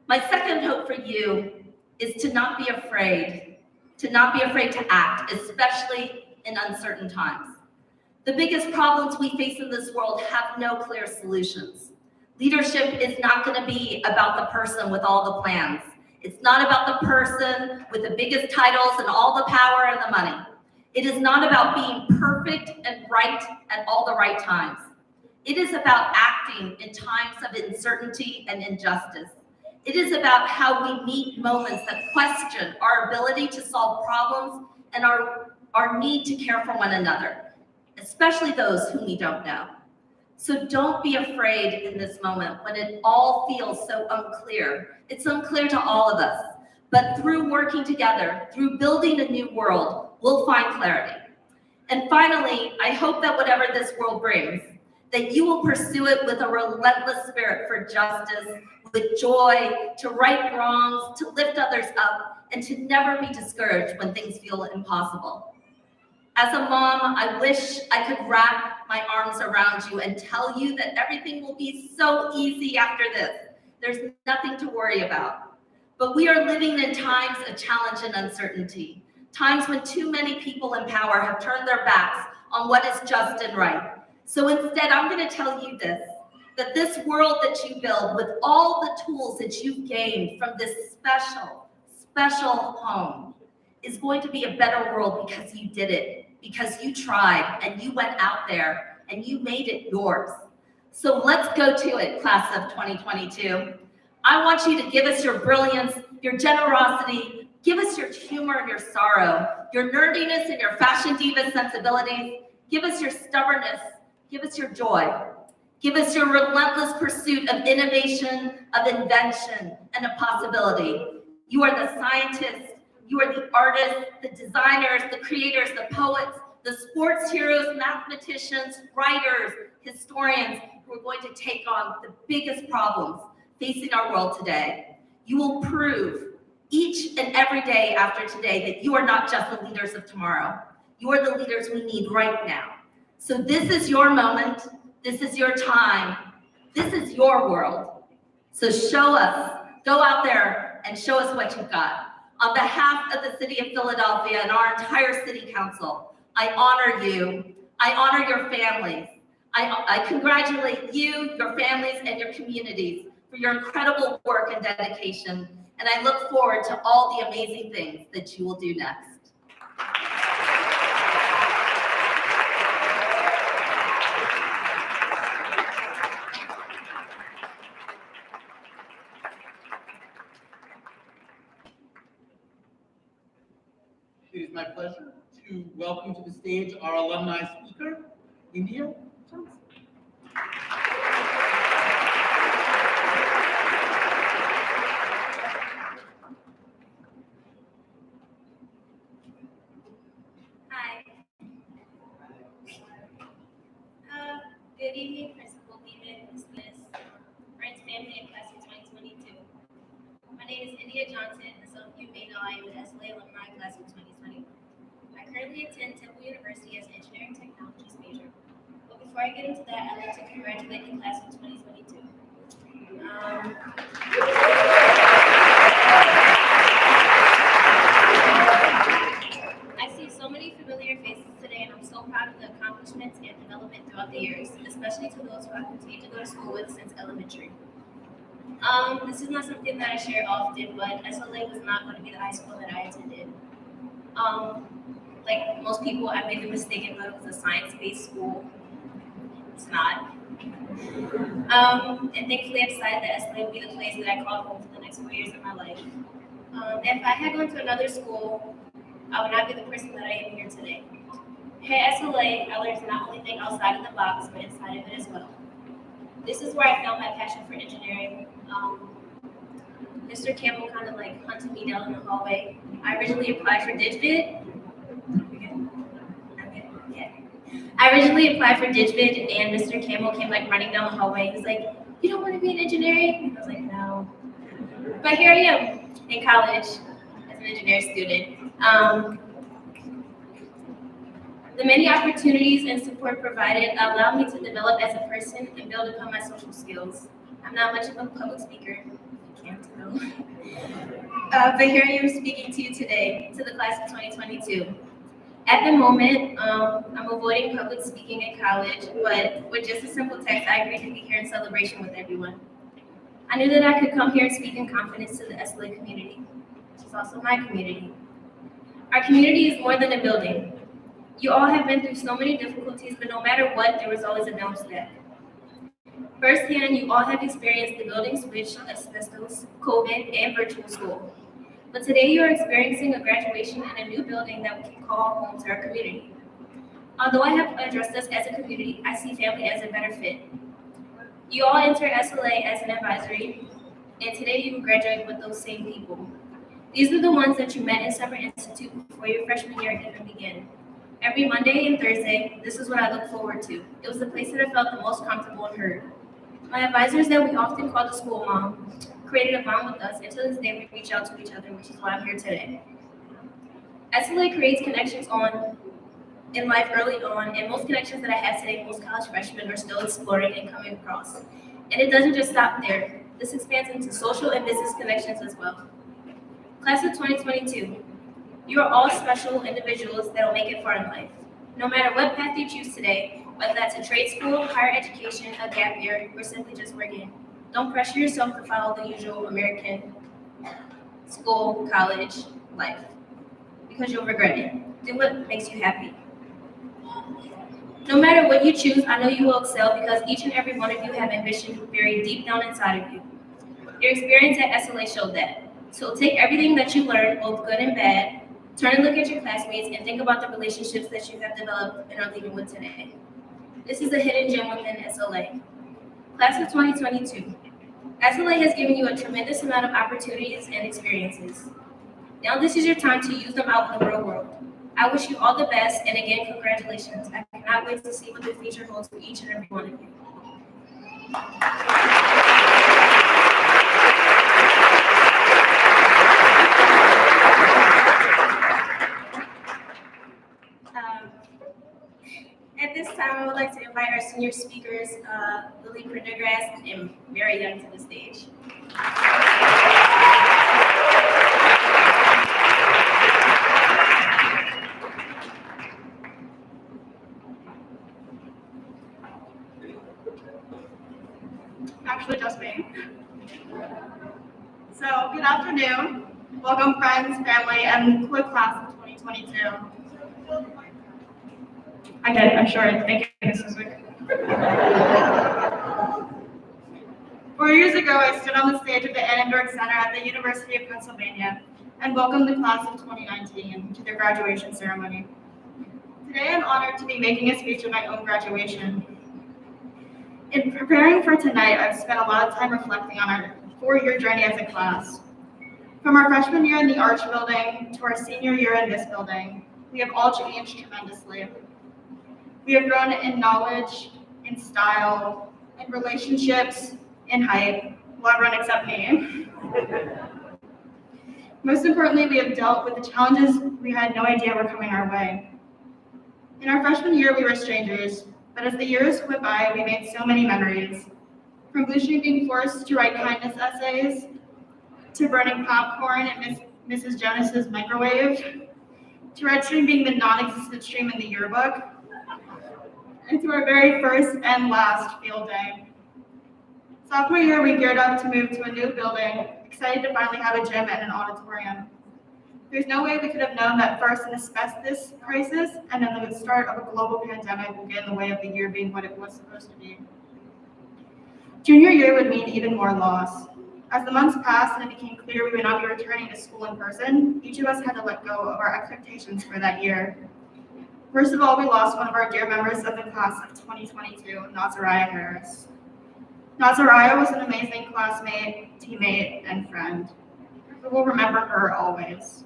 My second hope for you is to not be afraid to act, especially in uncertain times. The biggest problems we face in this world have no clear solutions. Leadership is not going to be about the person with all the plans. It's not about the person with the biggest titles and all the power and the money. It is not about being perfect and right at all the right times. It is about acting in times of uncertainty and injustice. It is about how we meet moments that question our ability to solve problems and our need to care for one another, especially those whom we don't know. So don't be afraid in this moment when it all feels so unclear. It's unclear to all of us, but through working together, through building a new world, we'll find clarity. And finally, I hope that whatever this world brings, that you will pursue it with a relentless spirit for justice, with joy, to right wrongs, to lift others up, and to never be discouraged when things feel impossible. As a mom, I wish I could wrap my arms around you and tell you that everything will be so easy after this. There's nothing to worry about. But we are living in times of challenge and uncertainty, times when too many people in power have turned their backs on what is just and right. So instead, I'm going to tell you this, that this world that you build with all the tools that you've gained from this special home is going to be a better world because you did it, because you tried and you went out there and you made it yours. So let's go to it, class of 2022. I want you to give us your brilliance, your generosity, give us your humor and your sorrow, your nerdiness and your fashion diva sensibilities, give us your stubbornness, give us your joy, give us your relentless pursuit of innovation, of invention, and of possibility. You are the scientists, you are the artists, the designers, the creators, the poets, the sports heroes, mathematicians, writers, historians who are going to take on the biggest problems facing our world today. You will prove each and every day after today that you are not just the leaders of tomorrow. You are the leaders we need right now. So this is your moment. This is your time. This is your world. So show us Go out there and show us what you've got. On behalf of the city of Philadelphia and our entire city council, I honor you. I honor your families. I congratulate you, your families, and your communities for your incredible work and dedication. And I look forward to all the amazing things that you will do next. It is my pleasure to welcome to the stage our alumni speaker, Indiya. Hi. Good evening, Principal Lehmann, Ms. friends, family, and class of 2022. My name is Indiya Johnson, and some of you may know I am an SLA alumni class of 2021. I currently attend Temple University as an engineering technologies major. But before I get into that, I'd like to congratulate the class of 2022. I see so many familiar faces today, and I'm so proud of the accomplishments and development throughout the years, especially to those who I've continued to go to school with since elementary. This is not something that I share often, but SLA was not going to be the high school that I attended. Like most people, I made the mistake and thought it was a science-based school. It's not. And thankfully, I decided that SLA would be the place that I called home for the next 4 years of my life. If I had gone to another school, I would not be the person that I am here today. Here at SLA, I learned to not only think outside of the box, but inside of it as well. This is where I found my passion for engineering. Mr. Campbell kind of like hunted me down in the hallway. I originally applied for DigVid. I originally applied for DigVid, and Mr. Campbell came like running down the hallway. He's like, "You don't want to be in engineering?" I was like, "No." But here I am in college as an engineering student. The many opportunities and support provided allow me to develop as a person and build upon my social skills. I'm not much of a public speaker, you can't tell. But here I am speaking to you today, to the class of 2022. At the moment, I'm avoiding public speaking in college, but with just a simple text, I agreed to be here in celebration with everyone. I knew that I could come here and speak in confidence to the SLA community, which is also my community. Our community is more than a building. You all have been through so many difficulties, but no matter what, there was always a bounce back. Firsthand, you all have experienced the building switch, asbestos, COVID, and virtual school. But today you are experiencing a graduation in a new building that we can call home to our community. Although I have addressed us as a community, I see family as a better fit. You all enter SLA as an advisory, and today you will graduate with those same people. These are the ones that you met in Summer Institute before your freshman year even began. Every Monday and Thursday, this is what I look forward to. It was the place that I felt the most comfortable and heard. My advisors that we often call the school mom created a bond with us, and to this day we reach out to each other, which is why I'm here today. SLA creates connections in life early on, and most connections that I have today, most college freshmen are still exploring and coming across. And it doesn't just stop there. This expands into social and business connections as well. Class of 2022, you are all special individuals that will make it far in life. No matter what path you choose today, whether that's a trade school, higher education, a gap year, or simply just working, don't pressure yourself to follow the usual American school, college life, because you'll regret it. Do what makes you happy. No matter what you choose, I know you will excel because each and every one of you have ambition buried deep down inside of you. Your experience at SLA showed that. So take everything that you learned, both good and bad, turn and look at your classmates and think about the relationships that you have developed and are leaving with today. This is a hidden gem within SLA. Class of 2022. SLA has given you a tremendous amount of opportunities and experiences. Now this is your time to use them out in the real world. I wish you all the best, and again, congratulations. I cannot wait to see what the future holds for each and every one of you. At this time, I would like to invite our senior speakers, Lily Prendergrass and Mira, to the stage. Actually, just me. So, good afternoon. Welcome, friends, family, and quick class of 2022. I did, I'm sure. Thank you, Mrs. Wick. 4 years ago, I stood on the stage of the Annenberg Center at the University of Pennsylvania and welcomed the class of 2019 to their graduation ceremony. Today, I'm honored to be making a speech at my own graduation. In preparing for tonight, I've spent a lot of time reflecting on our 4-year journey as a class. From our freshman year in the Arch Building to our senior year in this building, we have all changed tremendously. We have grown in knowledge, in style, in relationships, in height. Well, everyone except me. Most importantly, we have dealt with the challenges we had no idea were coming our way. In our freshman year, we were strangers, but as the years went by, we made so many memories. From Blue Stream being forced to write kindness essays, to burning popcorn at Mrs. Jonas's microwave, to Red Stream being the non-existent stream in the yearbook, and to our very first and last field day. Sophomore year, we geared up to move to a new building, excited to finally have a gym and an auditorium. There's no way we could have known that first an asbestos crisis and then the start of a global pandemic will get in the way of the year being what it was supposed to be. Junior year would mean even more loss. As the months passed and it became clear we would not be returning to school in person, each of us had to let go of our expectations for that year. First of all, we lost one of our dear members of the class of 2022, Nazariah Harris. Nazariah was an amazing classmate, teammate, and friend. We will remember her always.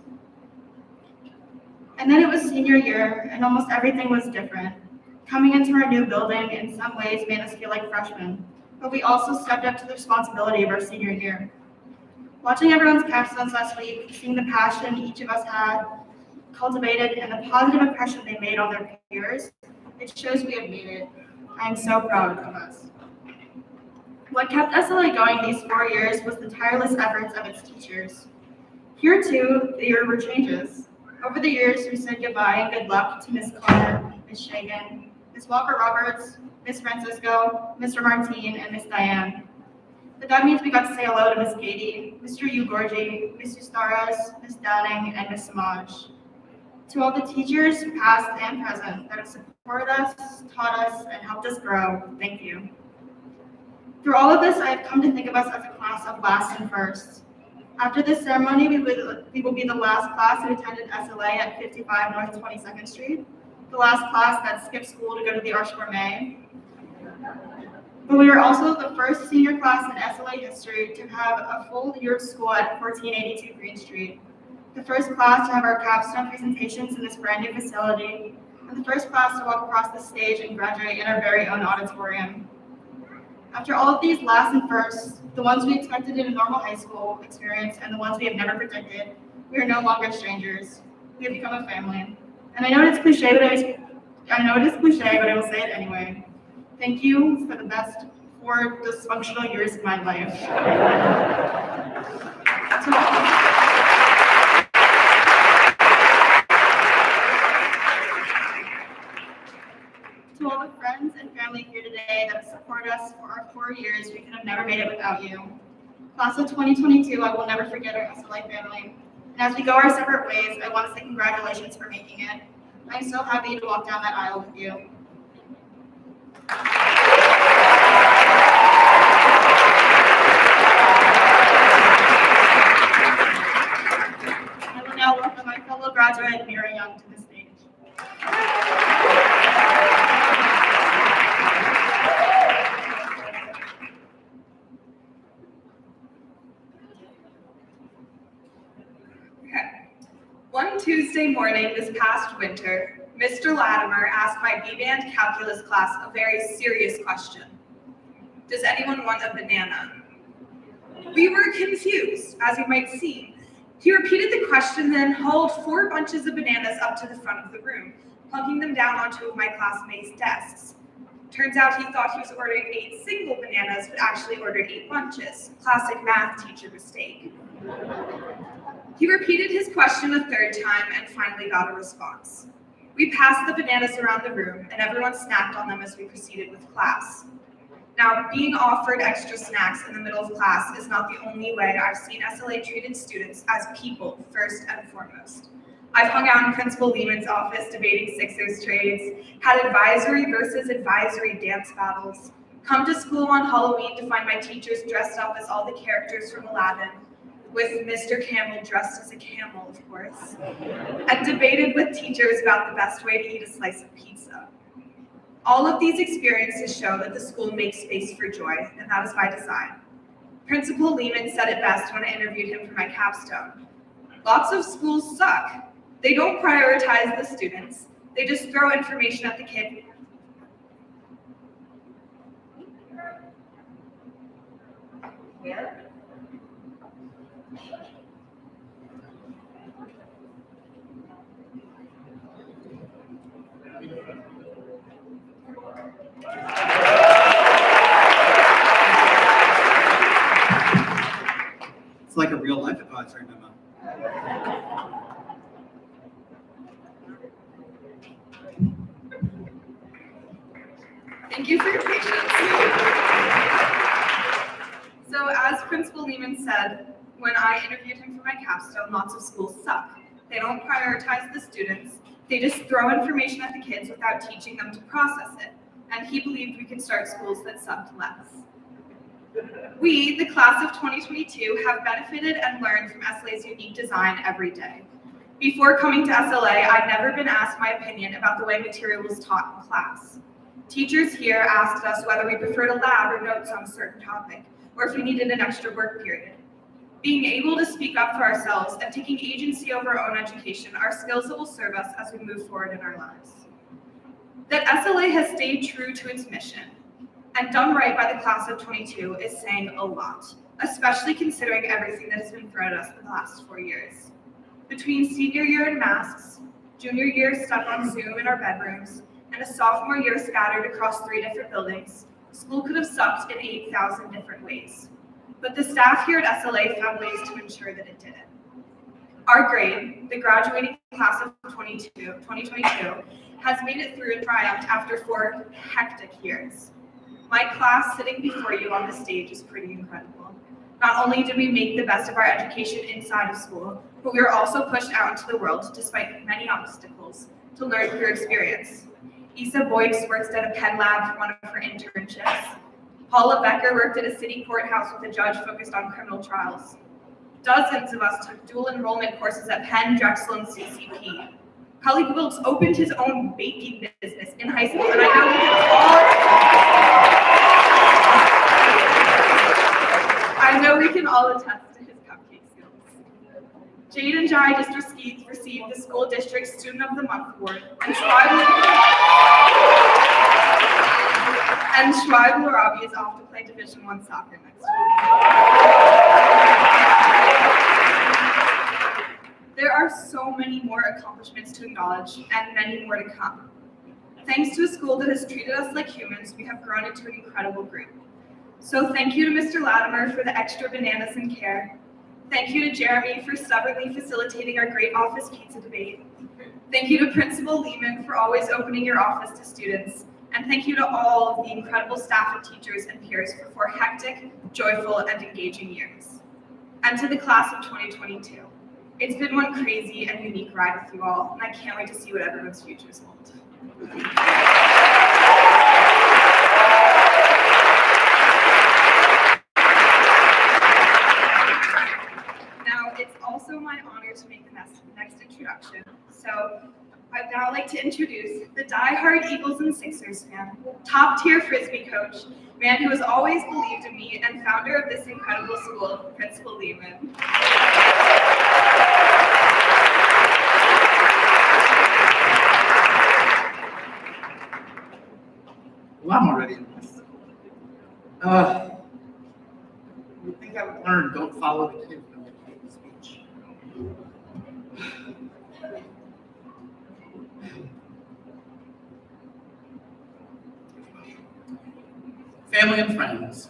And then it was senior year, and almost everything was different. Coming into our new building in some ways made us feel like freshmen, but we also stepped up to the responsibility of our senior year. Watching everyone's capstones last week, seeing the passion each of us had cultivated and the positive impression they made on their peers, it shows we have made it. I am so proud of us. What kept SLA going these 4 years was the tireless efforts of its teachers. Here too, there were changes. Over the years, we said goodbye and good luck to Ms. Carter, Ms. Shagan, Ms. Walker-Roberts, Ms. Francisco, Mr. Martine, and Ms. Diane. But that means we got to say hello to Ms. Katie, Mr. Ugorji, Ms. Ustaras, Ms. Downing, and Ms. Samaj. To all the teachers, past and present, that have supported us, taught us, and helped us grow, thank you. Through all of this, I have come to think of us as a class of last and first. After this ceremony, we will be the last class who attended SLA at 55 North 22nd Street, the last class that skipped school to go to the Arch Gourmet. But we were also the first senior class in SLA history to have a full year of school at 1482 Green Street, the first class to have our capstone presentations in this brand new facility, and the first class to walk across the stage and graduate in our very own auditorium. After all of these last and firsts, the ones we expected in a normal high school experience and the ones we have never predicted, we are no longer strangers. We have become a family. And I know it's cliche, but I will say it anyway. Thank you for the best 4 dysfunctional years of my life. To all the friends and family here today that have supported us for our 4 years, we could have never made it without you. Class of 2022, I will never forget our SLA family. And as we go our separate ways, I want to say congratulations for making it. I'm so happy to walk down that aisle with you. I will now welcome my fellow graduate, Mira to the stage. One Tuesday morning this past winter, Mr. Latimer asked my B-Band calculus class a very serious question. Does anyone want a banana? We were confused, as you might see. He repeated the question, then hauled 4 bunches of bananas up to the front of the room, plunking them down on 2 of my classmates' desks. Turns out he thought he was ordering 8 single bananas, but actually ordered 8 bunches. Classic math teacher mistake. He repeated his question a 3rd time and finally got a response. We passed the bananas around the room and everyone snacked on them as we proceeded with class. Now, being offered extra snacks in the middle of class is not the only way I've seen SLA treated students as people first and foremost. I've hung out in Principal Lehmann's office debating Sixers trades, had advisory versus advisory dance battles, come to school on Halloween to find my teachers dressed up as all the characters from Aladdin, with Mr. Camel dressed as a camel, of course, and debated with teachers about the best way to eat a slice of pizza. All of these experiences show that the school makes space for joy, and that is by design. Principal Lehmann said it best when I interviewed him for my capstone. Lots of schools suck. They don't prioritize the students. They just throw information at the kid. It's like a real life advisory memo. Thank you for your patience. So as Principal Lehmann said, when I interviewed him for my capstone, lots of schools suck. They don't prioritize the students. They just throw information at the kids without teaching them to process it. And he believed we could start schools that sucked less. We, the class of 2022, have benefited and learned from SLA's unique design every day. Before coming to SLA, I'd never been asked my opinion about the way material was taught in class. Teachers here asked us whether we preferred a lab or notes on a certain topic, or if we needed an extra work period. Being able to speak up for ourselves and taking agency over our own education are skills that will serve us as we move forward in our lives. That SLA has stayed true to its mission and done right by the class of 22 is saying a lot, especially considering everything that has been thrown at us in the last 4 years. Between senior year in masks, junior year stuck on Zoom in our bedrooms, and a sophomore year scattered across 3 different buildings, school could have sucked in 8,000 different ways. But the staff here at SLA found ways to ensure that it didn't. Our grade, the graduating class of 2022, has made it through in triumph after 4 hectic years. My class sitting before you on the stage is pretty incredible. Not only did we make the best of our education inside of school, but we were also pushed out into the world despite many obstacles to learn through experience. Isa Boyks worked at a Penn lab for one of her internships. Paula Becker worked at a city courthouse with a judge focused on criminal trials. Dozens of us took dual enrollment courses at Penn, Drexel, and CCP. Colleague Wilkes opened his own baking business in high school, and I know we can all attest to his cupcake skills. Jade and Jai just received the school district Student of the Month award, and Schweib Larabi is off to play Division I soccer next week. There are so many more accomplishments to acknowledge and many more to come. Thanks to a school that has treated us like humans, we have grown into an incredible group. So thank you to Mr. Latimer for the extra bananas and care. Thank you to Jeremy for stubbornly facilitating our great office pizza debate. Thank you to Principal Lehmann for always opening your office to students. And thank you to all of the incredible staff and teachers and peers for 4 hectic, joyful, and engaging years. And to the class of 2022. It's been one crazy and unique ride with you all, and I can't wait to see what everyone's futures hold. Now, it's also my honor to make the next introduction. So I'd now like to introduce the diehard Eagles and Sixers fan, top-tier Frisbee coach, man who has always believed in me, and founder of this incredible school, Principal Lehmann. Well, I'm already in this. You think I would learn, don't follow the kid when they make the speech. family and friends,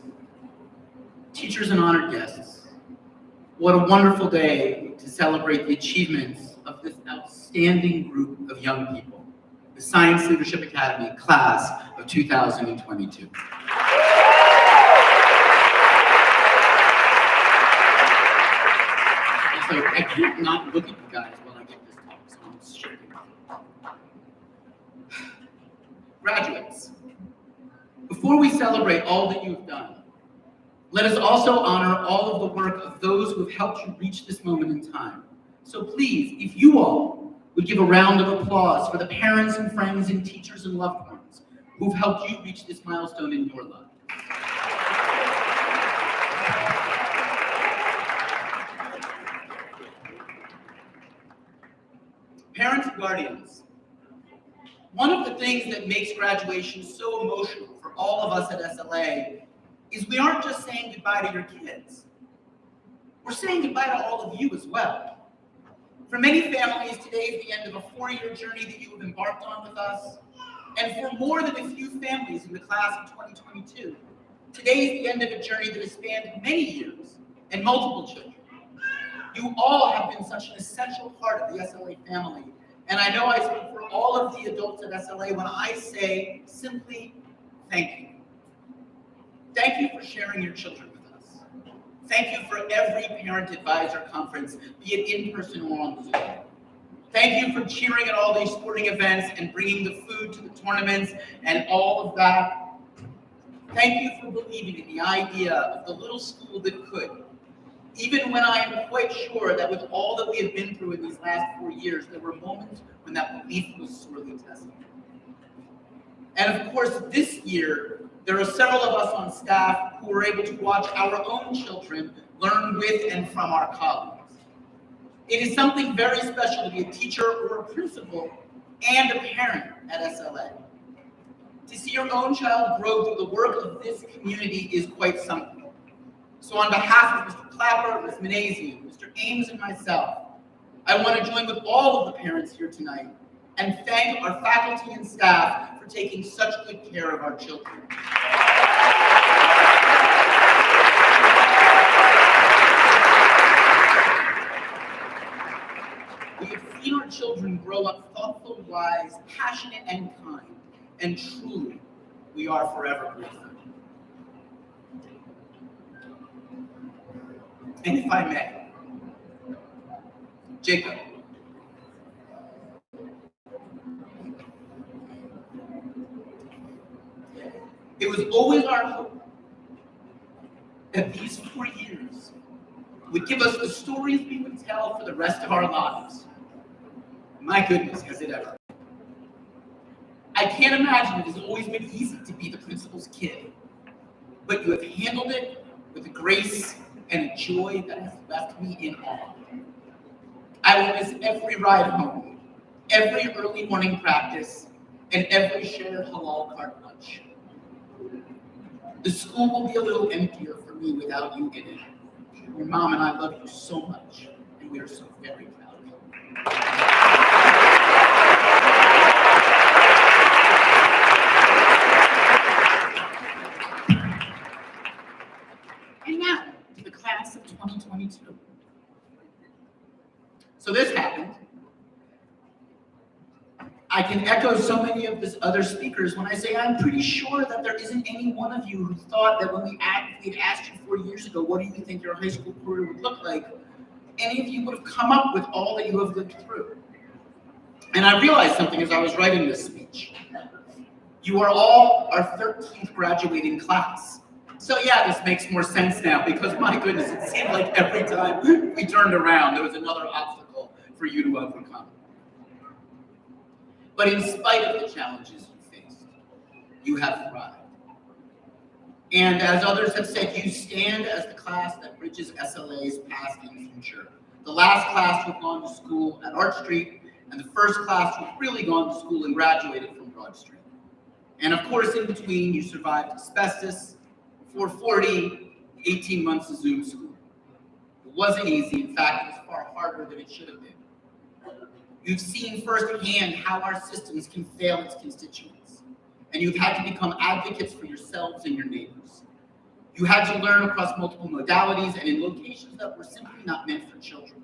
teachers and honored guests, what a wonderful day to celebrate the achievements of this outstanding group of young people, the Science Leadership Academy class of 2022. So I can't not look at you guys while I give this talk, so I'm shaking. Graduates, before we celebrate all that you've done, let us also honor all of the work of those who have helped you reach this moment in time. So please, if you all would give a round of applause for the parents and friends and teachers and loved ones who've helped you reach this milestone in your life. Parents and guardians, one of the things that makes graduation so emotional for all of us at SLA is we aren't just saying goodbye to your kids. We're saying goodbye to all of you as well. For many families, today is the end of a 4-year journey that you have embarked on with us. And for more than a few families in the class of 2022, today is the end of a journey that has spanned many years and multiple children. You all have been such an essential part of the SLA family. And I know I speak for all of the adults at SLA when I say simply, thank you. Thank you for sharing your children with us. Thank you for every parent advisor conference, be it in person or on Zoom. Thank you for cheering at all these sporting events and bringing the food to the tournaments and all of that. Thank you for believing in the idea of the little school that could. Even when I am quite sure that with all that we have been through in these last 4 years, there were moments when that belief was sorely tested. And of course, this year, there are several of us on staff who were able to watch our own children learn with and from our colleagues. It is something very special to be a teacher or a principal and a parent at SLA. To see your own child grow through the work of this community is quite something. So on behalf of Mr. Clapper, Ms. Menezes, Mr. Ames, and myself, I want to join with all of the parents here tonight and thank our faculty and staff for taking such good care of our children. We have seen our children grow up thoughtful, wise, passionate, and kind, and truly, we are forever grateful. And if I may, Jacob, it was always our hope that these 4 years would give us the stories we would tell for the rest of our lives. My goodness, has it ever. I can't imagine it has always been easy to be the principal's kid, but you have handled it with a grace and a joy that has left me in awe. I will miss every ride home, every early morning practice, and every shared halal cart lunch. The school will be a little emptier for me without you in it. Your mom and I love you so much, and we are so very proud of you. And now, to the class of 2022. So this happened. I can echo so many of the other speakers when I say I'm pretty sure that there isn't any one of you who thought that when we'd asked you 4 years ago, what do you think your high school career would look like, any of you would have come up with all that you have lived through. And I realized something as I was writing this speech. You are all our 13th graduating class. So yeah, this makes more sense now because my goodness, it seemed like every time we turned around, there was another obstacle for you to overcome. But in spite of the challenges you faced, you have thrived. And as others have said, you stand as the class that bridges SLA's past and future. The last class to have gone to school at Arch Street, and the first class to have really gone to school and graduated from Broad Street. And of course, in between, you survived asbestos, 440, 18 months of Zoom school. It wasn't easy. In fact, it was far harder than it should have been. You've seen firsthand how our systems can fail its constituents. and you've had to become advocates for yourselves and your neighbors. You had to learn across multiple modalities and in locations that were simply not meant for children.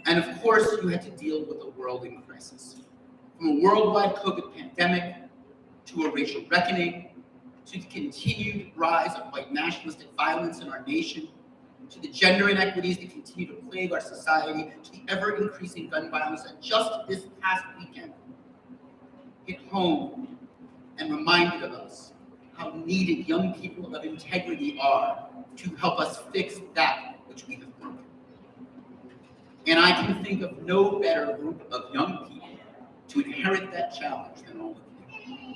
And of course, you had to deal with a world in crisis. From a worldwide COVID pandemic, to a racial reckoning, to the continued rise of white nationalistic violence in our nation, to the gender inequities that continue to plague our society, to the ever-increasing gun violence that just this past weekend hit home and reminded of us how needed young people of integrity are to help us fix that which we have broken. And I can think of no better group of young people to inherit that challenge than all of you.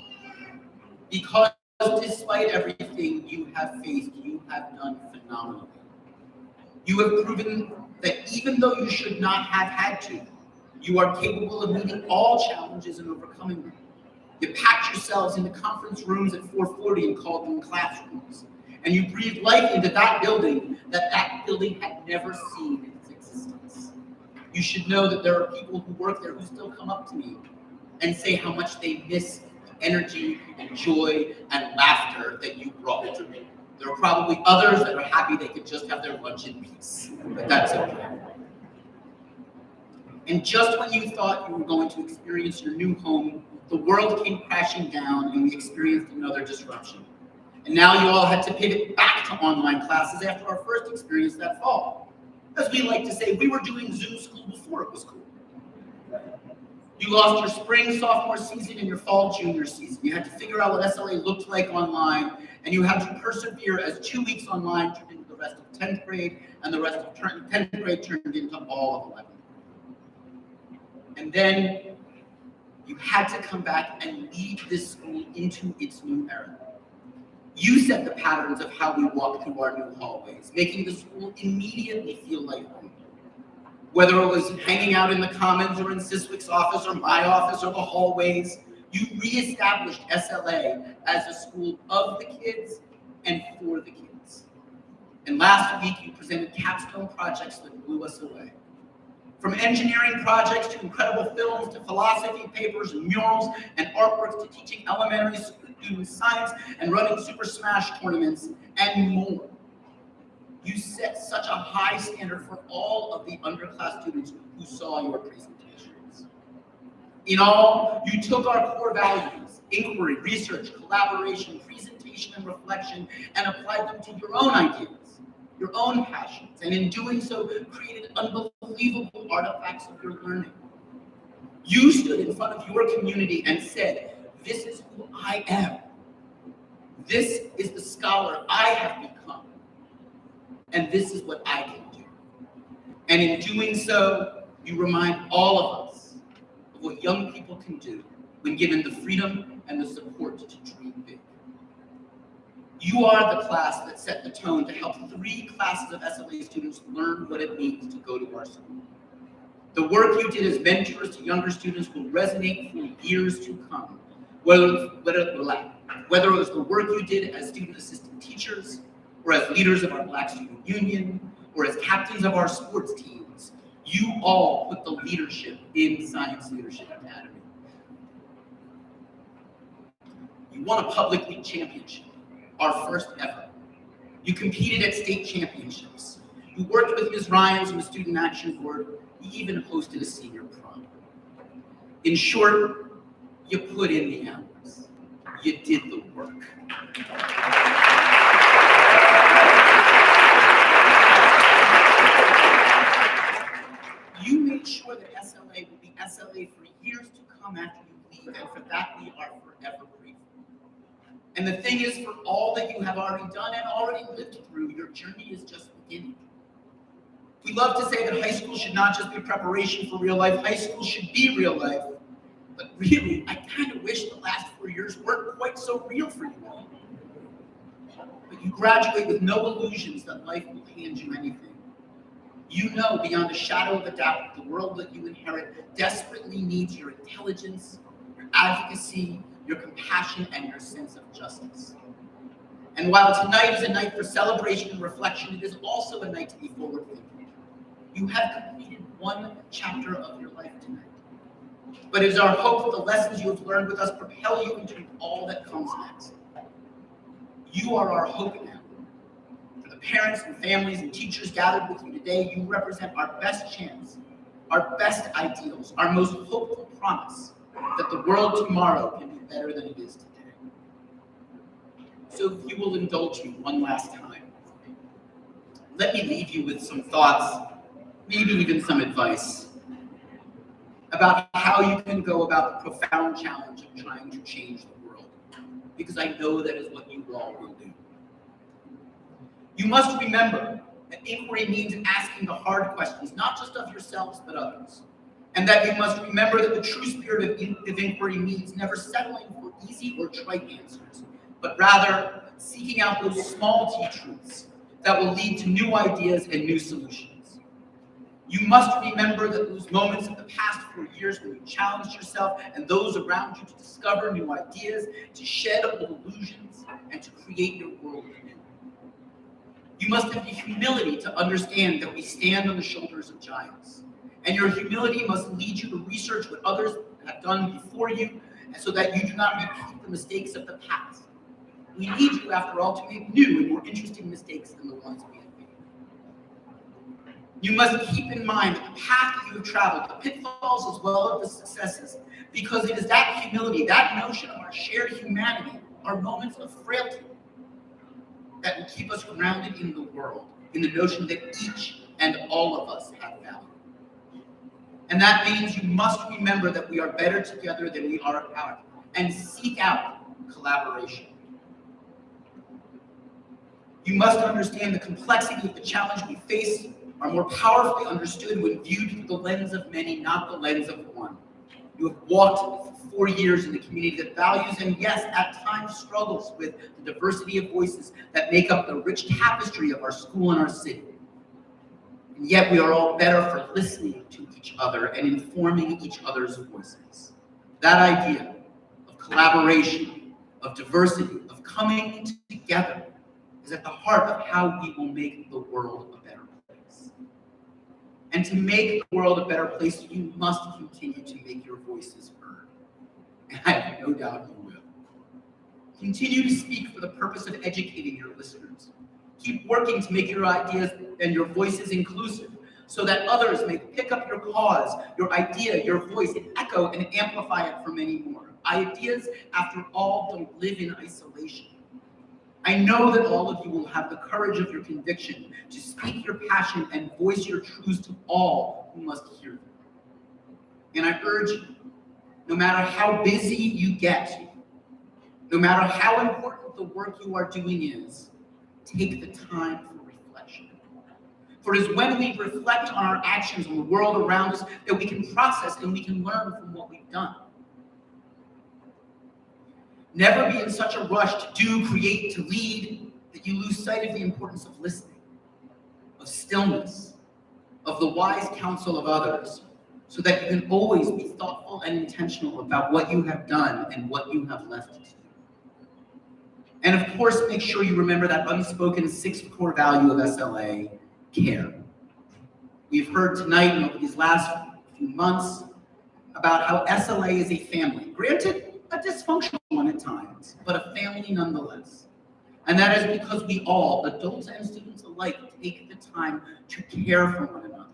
Because despite everything you have faced, you have done phenomenally. You have proven that even though you should not have had to, you are capable of meeting all challenges and overcoming them. You packed yourselves into conference rooms at 440 and called them classrooms. And you breathed life into that building that building had never seen in its existence. You should know that there are people who work there who still come up to me and say how much they miss the energy and joy and laughter that you brought to me. There are probably others that are happy they could just have their lunch in peace, but that's okay. And just when you thought you were going to experience your new home, the world came crashing down and we experienced another disruption. And now you all had to pivot back to online classes after our first experience that fall. As we like to say, we were doing Zoom school before it was cool. You lost your spring sophomore season and your fall junior season. You had to figure out what SLA looked like online, and you had to persevere as 2 weeks online turned into the rest of 10th grade, and the rest of 10th grade turned into all of 11th grade. And then you had to come back and lead this school into its new era. You set the patterns of how we walk through our new hallways, making the school immediately feel like home. Whether it was hanging out in the Commons or in Siswick's office or my office or the hallways, you reestablished SLA as a school of the kids and for the kids. And last week, you presented capstone projects that blew us away. From engineering projects to incredible films to philosophy papers and murals and artworks to teaching elementary students science and running Super Smash tournaments and more. You set such a high standard for all of the underclass students who saw your presentations. In all, you took our core values, inquiry, research, collaboration, presentation, and reflection, and applied them to your own ideas, your own passions, and in doing so, created unbelievable artifacts of your learning. You stood in front of your community and said, "This is who I am. This is the scholar I have become. And this is what I can do." And in doing so, you remind all of us of what young people can do when given the freedom and the support to dream big. You are the class that set the tone to help 3 classes of SLA students learn what it means to go to our school. The work you did as mentors to younger students will resonate for years to come, whether it was the work you did as student assistant teachers, or as leaders of our Black Student Union, or as captains of our sports teams. You all put the leadership in Science Leadership Academy. You won a public league championship, our first ever. You competed at state championships. You worked with Ms. Ryans and the Student Action Board. You even hosted a senior prom. In short, you put in the hours. You did the work. You made sure that SLA will be SLA for years to come after you leave, and for that we are forever grateful. And the thing is, for all that you have already done and already lived through, your journey is just beginning. We love to say that high school should not just be preparation for real life, high school should be real life. But really, I kind of wish the last 4 years weren't quite so real for you all. But you graduate with no illusions that life will hand you anything. You know beyond a shadow of a doubt the world that you inherit desperately needs your intelligence, your advocacy, your compassion, and your sense of justice. And while tonight is a night for celebration and reflection, it is also a night to be forward-thinking. You have completed one chapter of your life tonight. But it is our hope that the lessons you have learned with us propel you into all that comes next. You are our hope now. For the parents and families and teachers gathered with you today, you represent our best chance, our best ideals, our most hopeful promise that the world tomorrow can be better than it is today. So if you will indulge me one last time, let me leave you with some thoughts, maybe even some advice, about how you can go about the profound challenge of trying to change the world, because I know that is what you all will do. You must remember that inquiry means asking the hard questions, not just of yourselves, but others. And that you must remember that the true spirit of inquiry means never settling for easy or trite answers, but rather seeking out those small T truths that will lead to new ideas and new solutions. You must remember that those moments of the past 4 years when you challenged yourself and those around you to discover new ideas, to shed old illusions, and to create your world anew. You must have the humility to understand that we stand on the shoulders of giants. And your humility must lead you to research what others have done before you, and so that you do not repeat the mistakes of the past. We need you, after all, to make new and more interesting mistakes than the ones we have made. You must keep in mind that the path that you have traveled, the pitfalls as well as the successes, because it is that humility, that notion of our shared humanity, our moments of frailty, that will keep us grounded in the world, in the notion that each and all of us have value. And that means you must remember that we are better together than we are apart, and seek out collaboration. You must understand the complexity of the challenge we face are more powerfully understood when viewed through the lens of many, not the lens of one. You have walked for 4 years in a community that values and, yes, at times struggles with the diversity of voices that make up the rich tapestry of our school and our city. And yet we are all better for listening to each other and informing each other's voices. That idea of collaboration, of diversity, of coming together is at the heart of how we will make the world a better place. And to make the world a better place, you must continue to make your voices heard. And I have no doubt you will. Continue to speak for the purpose of educating your listeners. Keep working to make your ideas and your voices inclusive, so that others may pick up your cause, your idea, your voice, and echo and amplify it for many more. Ideas, after all, don't live in isolation. I know that all of you will have the courage of your conviction to speak your passion and voice your truths to all who must hear them. And I urge you, no matter how busy you get, no matter how important the work you are doing is, take the time for reflection. For it is when we reflect on our actions on the world around us that we can process and we can learn from what we've done. Never be in such a rush to do, create, to lead, that you lose sight of the importance of listening, of stillness, of the wise counsel of others, so that you can always be thoughtful and intentional about what you have done and what you have left to do. And of course, make sure you remember that unspoken sixth core value of SLA, care. We've heard tonight and over these last few months about how SLA is a family. Granted, a dysfunctional one at times, but a family nonetheless. And that is because we all, adults and students alike, take the time to care for one another.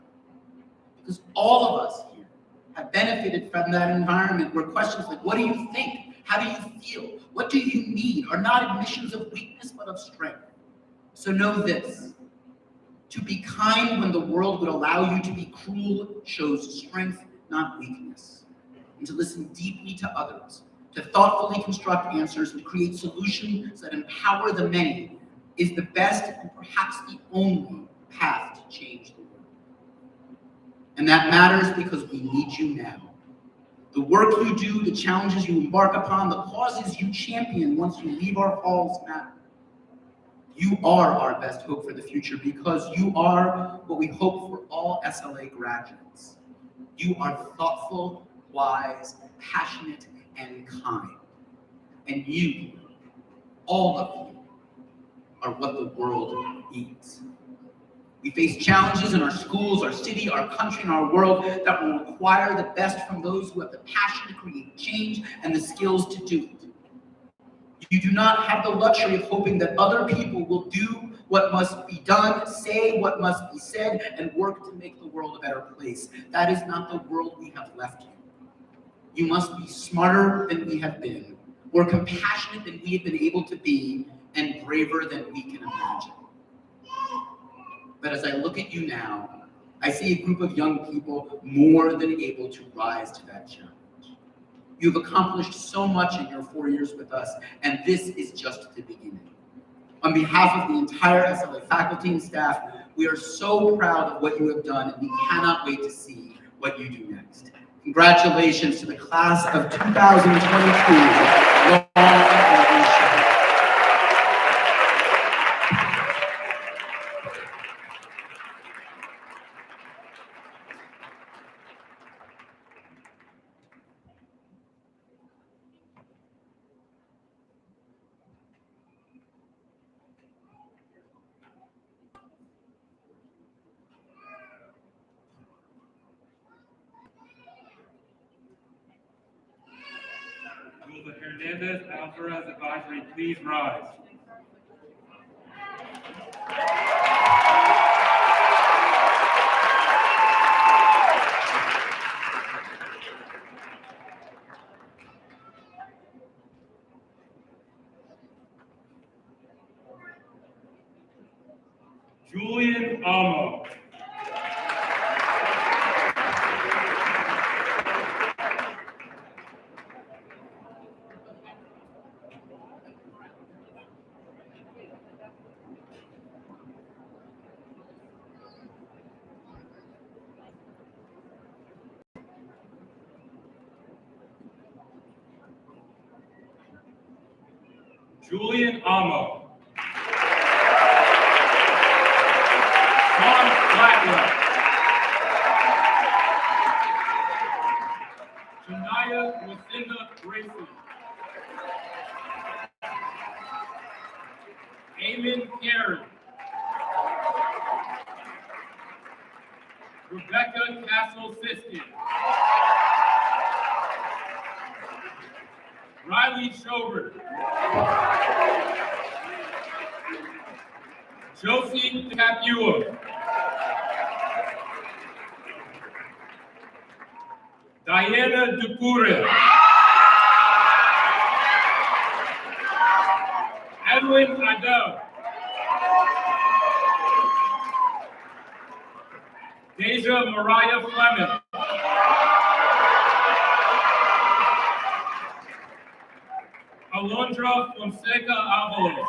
Because all of us here have benefited from that environment where questions like, what do you think? How do you feel? What do you need? Are not admissions of weakness, but of strength. So know this: to be kind when the world would allow you to be cruel shows strength, not weakness. And to listen deeply to others, to thoughtfully construct answers and create solutions that empower the many is the best and perhaps the only path to change the world. And that matters because we need you now. The work you do, the challenges you embark upon, the causes you champion once you leave our halls matter. You are our best hope for the future because you are what we hope for all SLA graduates. You are thoughtful, wise, passionate, and kind. And you, all of you, are what the world needs. We face challenges in our schools, our city, our country, and our world that will require the best from those who have the passion to create change and the skills to do it. You do not have the luxury of hoping that other people will do what must be done, say what must be said, and work to make the world a better place. That is not the world we have left you. You must be smarter than we have been, more compassionate than we have been able to be, and braver than we can imagine. But as I look at you now, I see a group of young people more than able to rise to that challenge. You've accomplished so much in your 4 years with us, and this is just the beginning. On behalf of the entire SLA faculty and staff, we are so proud of what you have done, and we cannot wait to see what you do next. Congratulations to the class of 2022. Law and Leadership. Will the Hernandez-Alvarez advisory please rise? Julian Amo. Julian Amo. Sean Blackwell. Janaya Lucinda Gracie. Eamon Carey. Rebecca Castle-Siskey. Riley Schober. Josie Capua. Diana Dupure. Edwin Adel. Deja Mariah Fleming. Alondra Fonseca Avalos.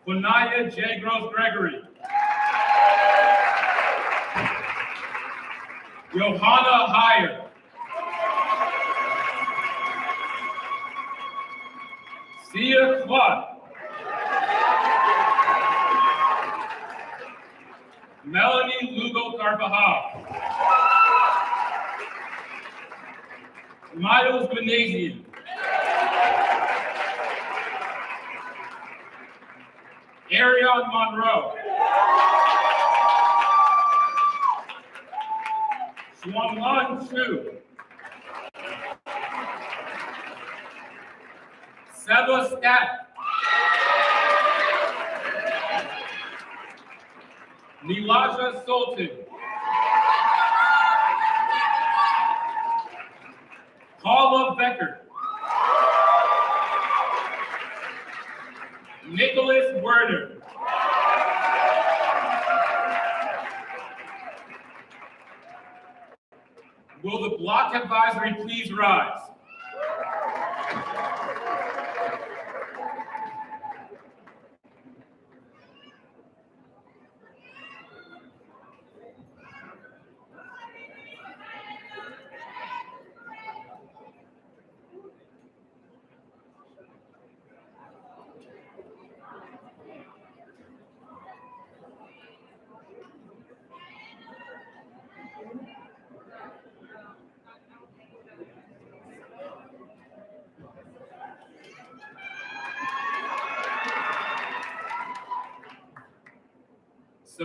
Quinaya J. Gross Gregory. Yohanna Heyer. Sia Clark. Melanie Lugo Carvajal. Miles Gymnasium. Arion Monroe. Xuanlan Chu. Seba Stat. Nilaja Sultan. Paula Becker. Nicholas Werner. Will the block advisory please rise?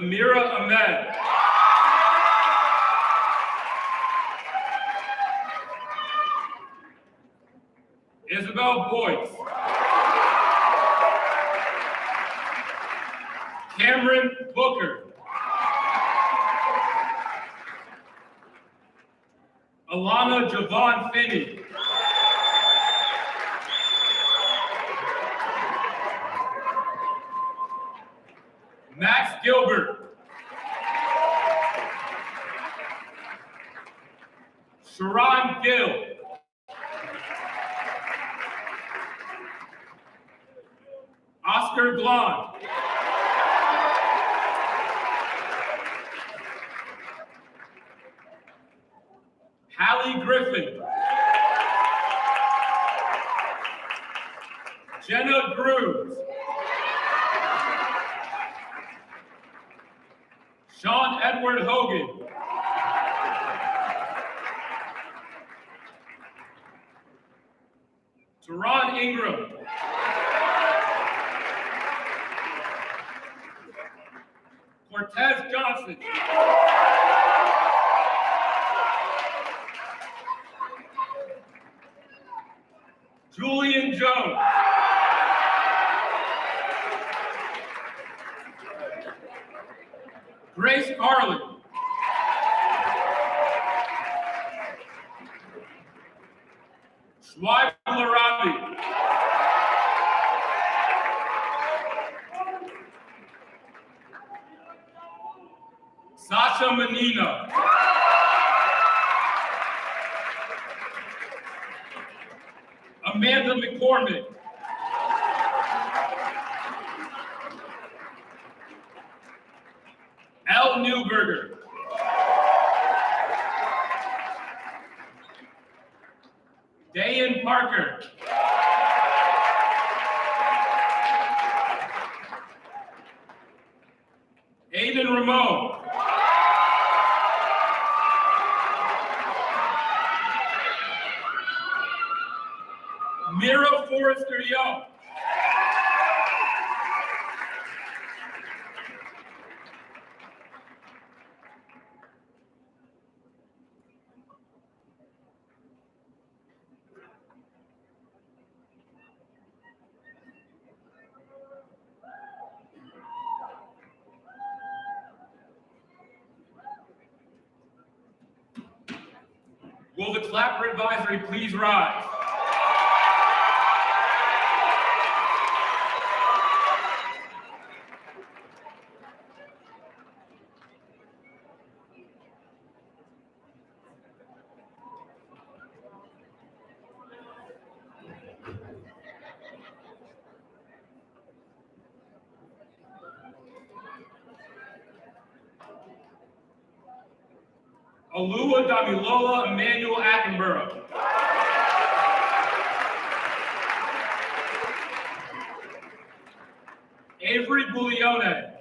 Mira Ahmed. Isabel Boyce. Cameron Booker. Alana Javon Finney. Max Gilbert. Sharon Gill. Oscar Glon. Hallie Griffin. Jenna Grooves. Sean Edward Hogan. Teron Ingram. Cortez Johnson. Julian Jones. Grace Carlin. Schweib Larabi. Sasha Menino. Amanda McCormick. Elle Newberger. Dayan Parker. Aiden Ramon. Mira Forrester Young. Will the clapper advisory please rise? Alua Damilola Emmanuel Attenborough. Avery Bouillone.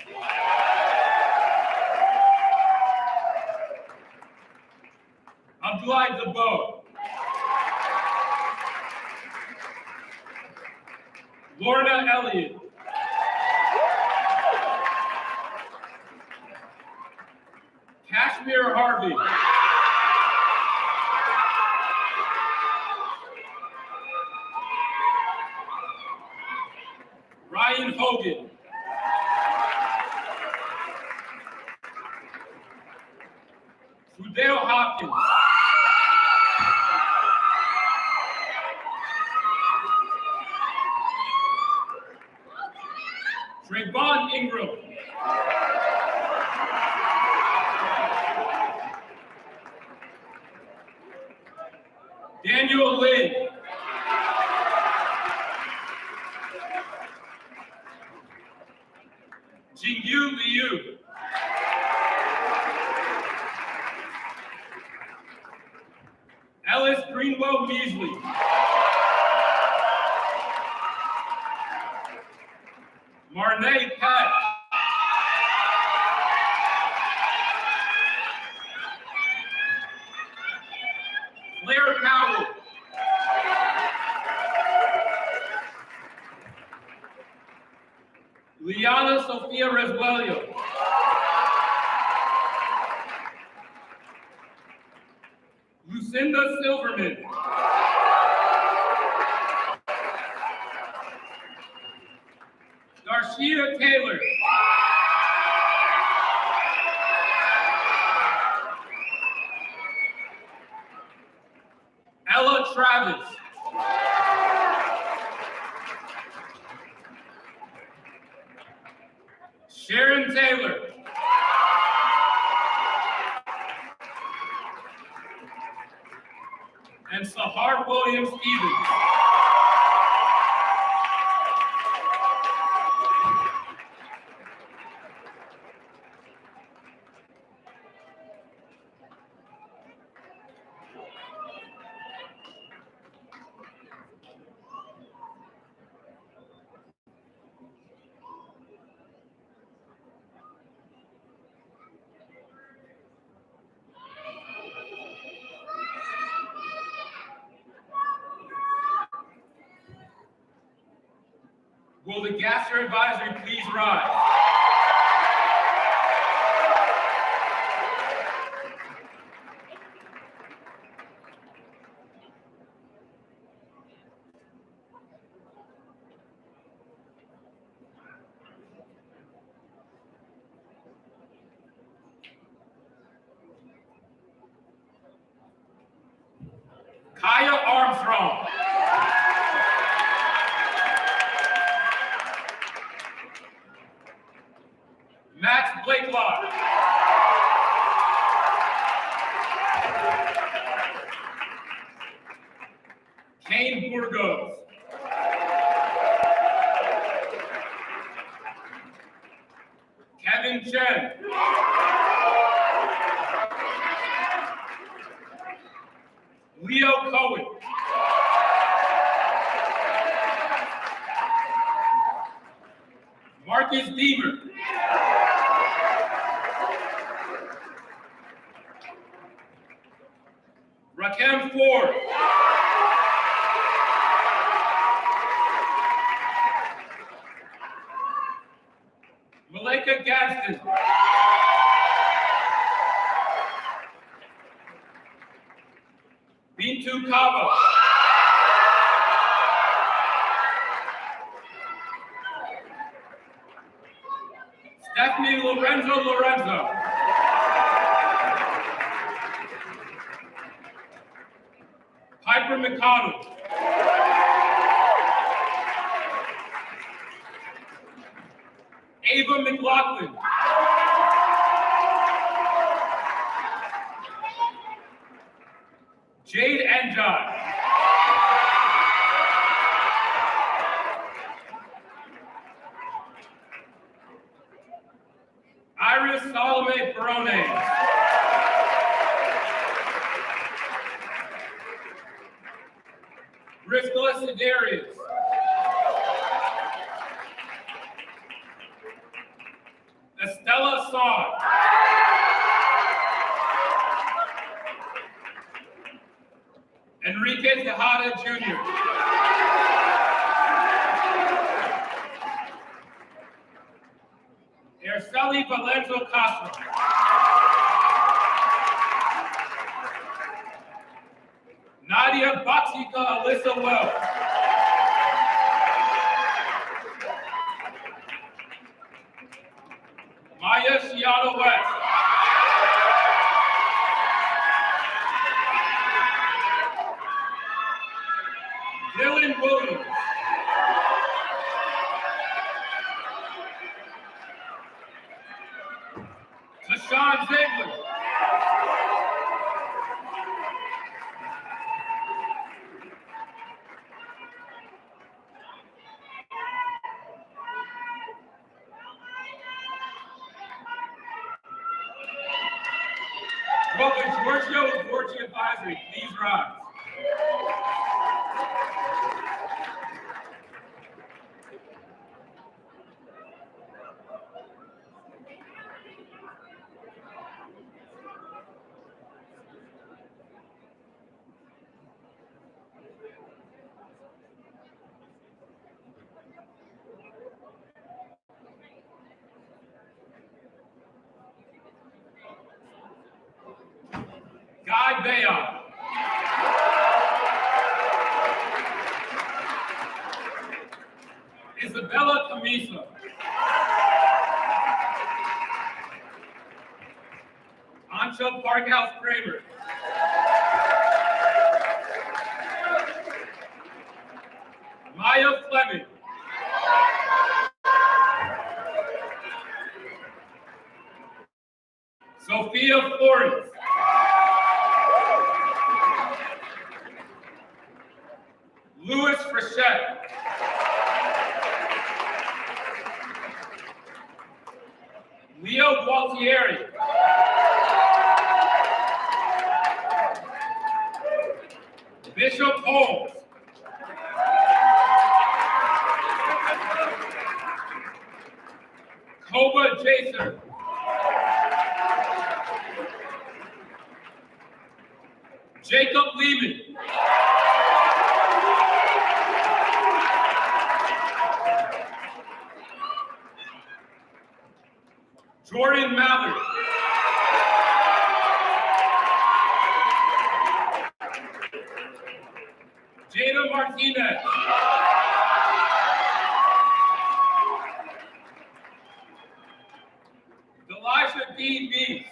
Abdoulaye Dabo. Lorna Elliott. Kashmir Harvey. Ryan Hogan. Sudale Hopkins. Trayvon Ingram. Daniel Lynn. Jingyu Liu. Ellis Greenwell Measley. Marnay Pat. Claire Powell. Liana Sophia Reswelio. Lucinda Silverman. Darshia Taylor. Ella Travis. Sharon Taylor. And Sahar Williams Stevens. Will the Gadsden Advisory please rise? Kaya Armstrong. Max Blakelock. Kane Burgos. Kevin Chen. Leo Cohen. Marcus Deemer. Rakem Ford. Malika Gadsden. Bintu Kaba. Stephanie Lorenzo. Piper McConnell. Ava McLaughlin. Jade Anjan. Iris Salome Perone. Riscola Sedarius. Estella Song. Enrique Tejada Jr. Araceli Valenzo Castro. Nadia Baxika Alyssa Wells. Maya Shiana West. Dylan Williams. Tashawn Ziegler. Will the Georgia Advisory please rise? Guy Bayon. Isabella Camisa. Ancha Parkhouse Kramer. Maya Fleming. Sophia Flores. Louis Frechette. Leo Gualtieri. Bishop Holmes. Koba Jason. Jacob Lehman. Jordan Mallard. Jada Martinez. Delisha D. Meeks.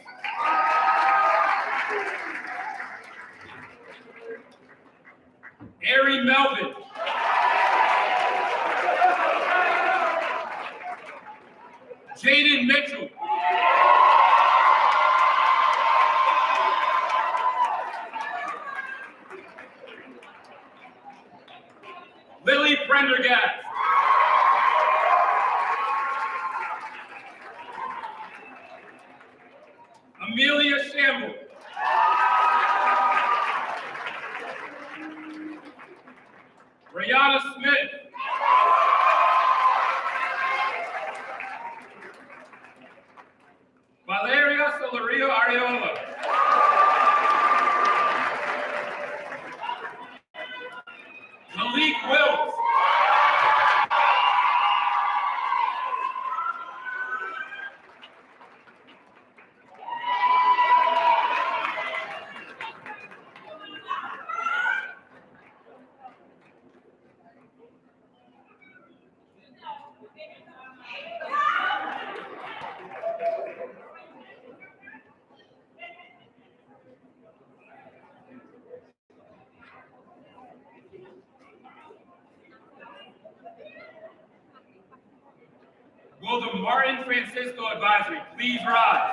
Ari Melvin. Jaden Mitchell. Lily Prendergast. Amelia Shamble. Rayanna Smith. Valeria Solario Ariola. Malik Wills. Will the Martin Francisco Advisory please rise?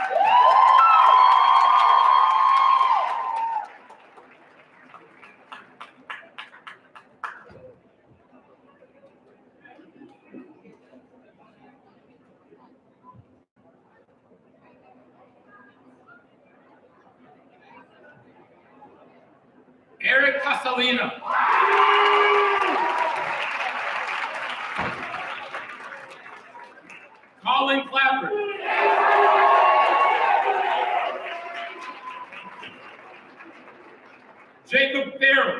Eric Casalina. Colin Clapper. Jacob Farrell.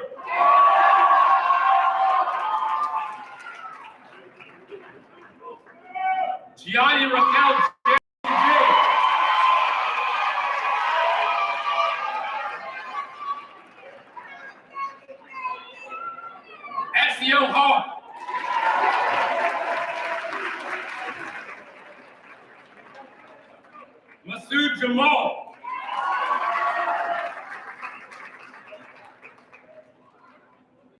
Gianni Raquel. Ezio Hart. Masood Jamal.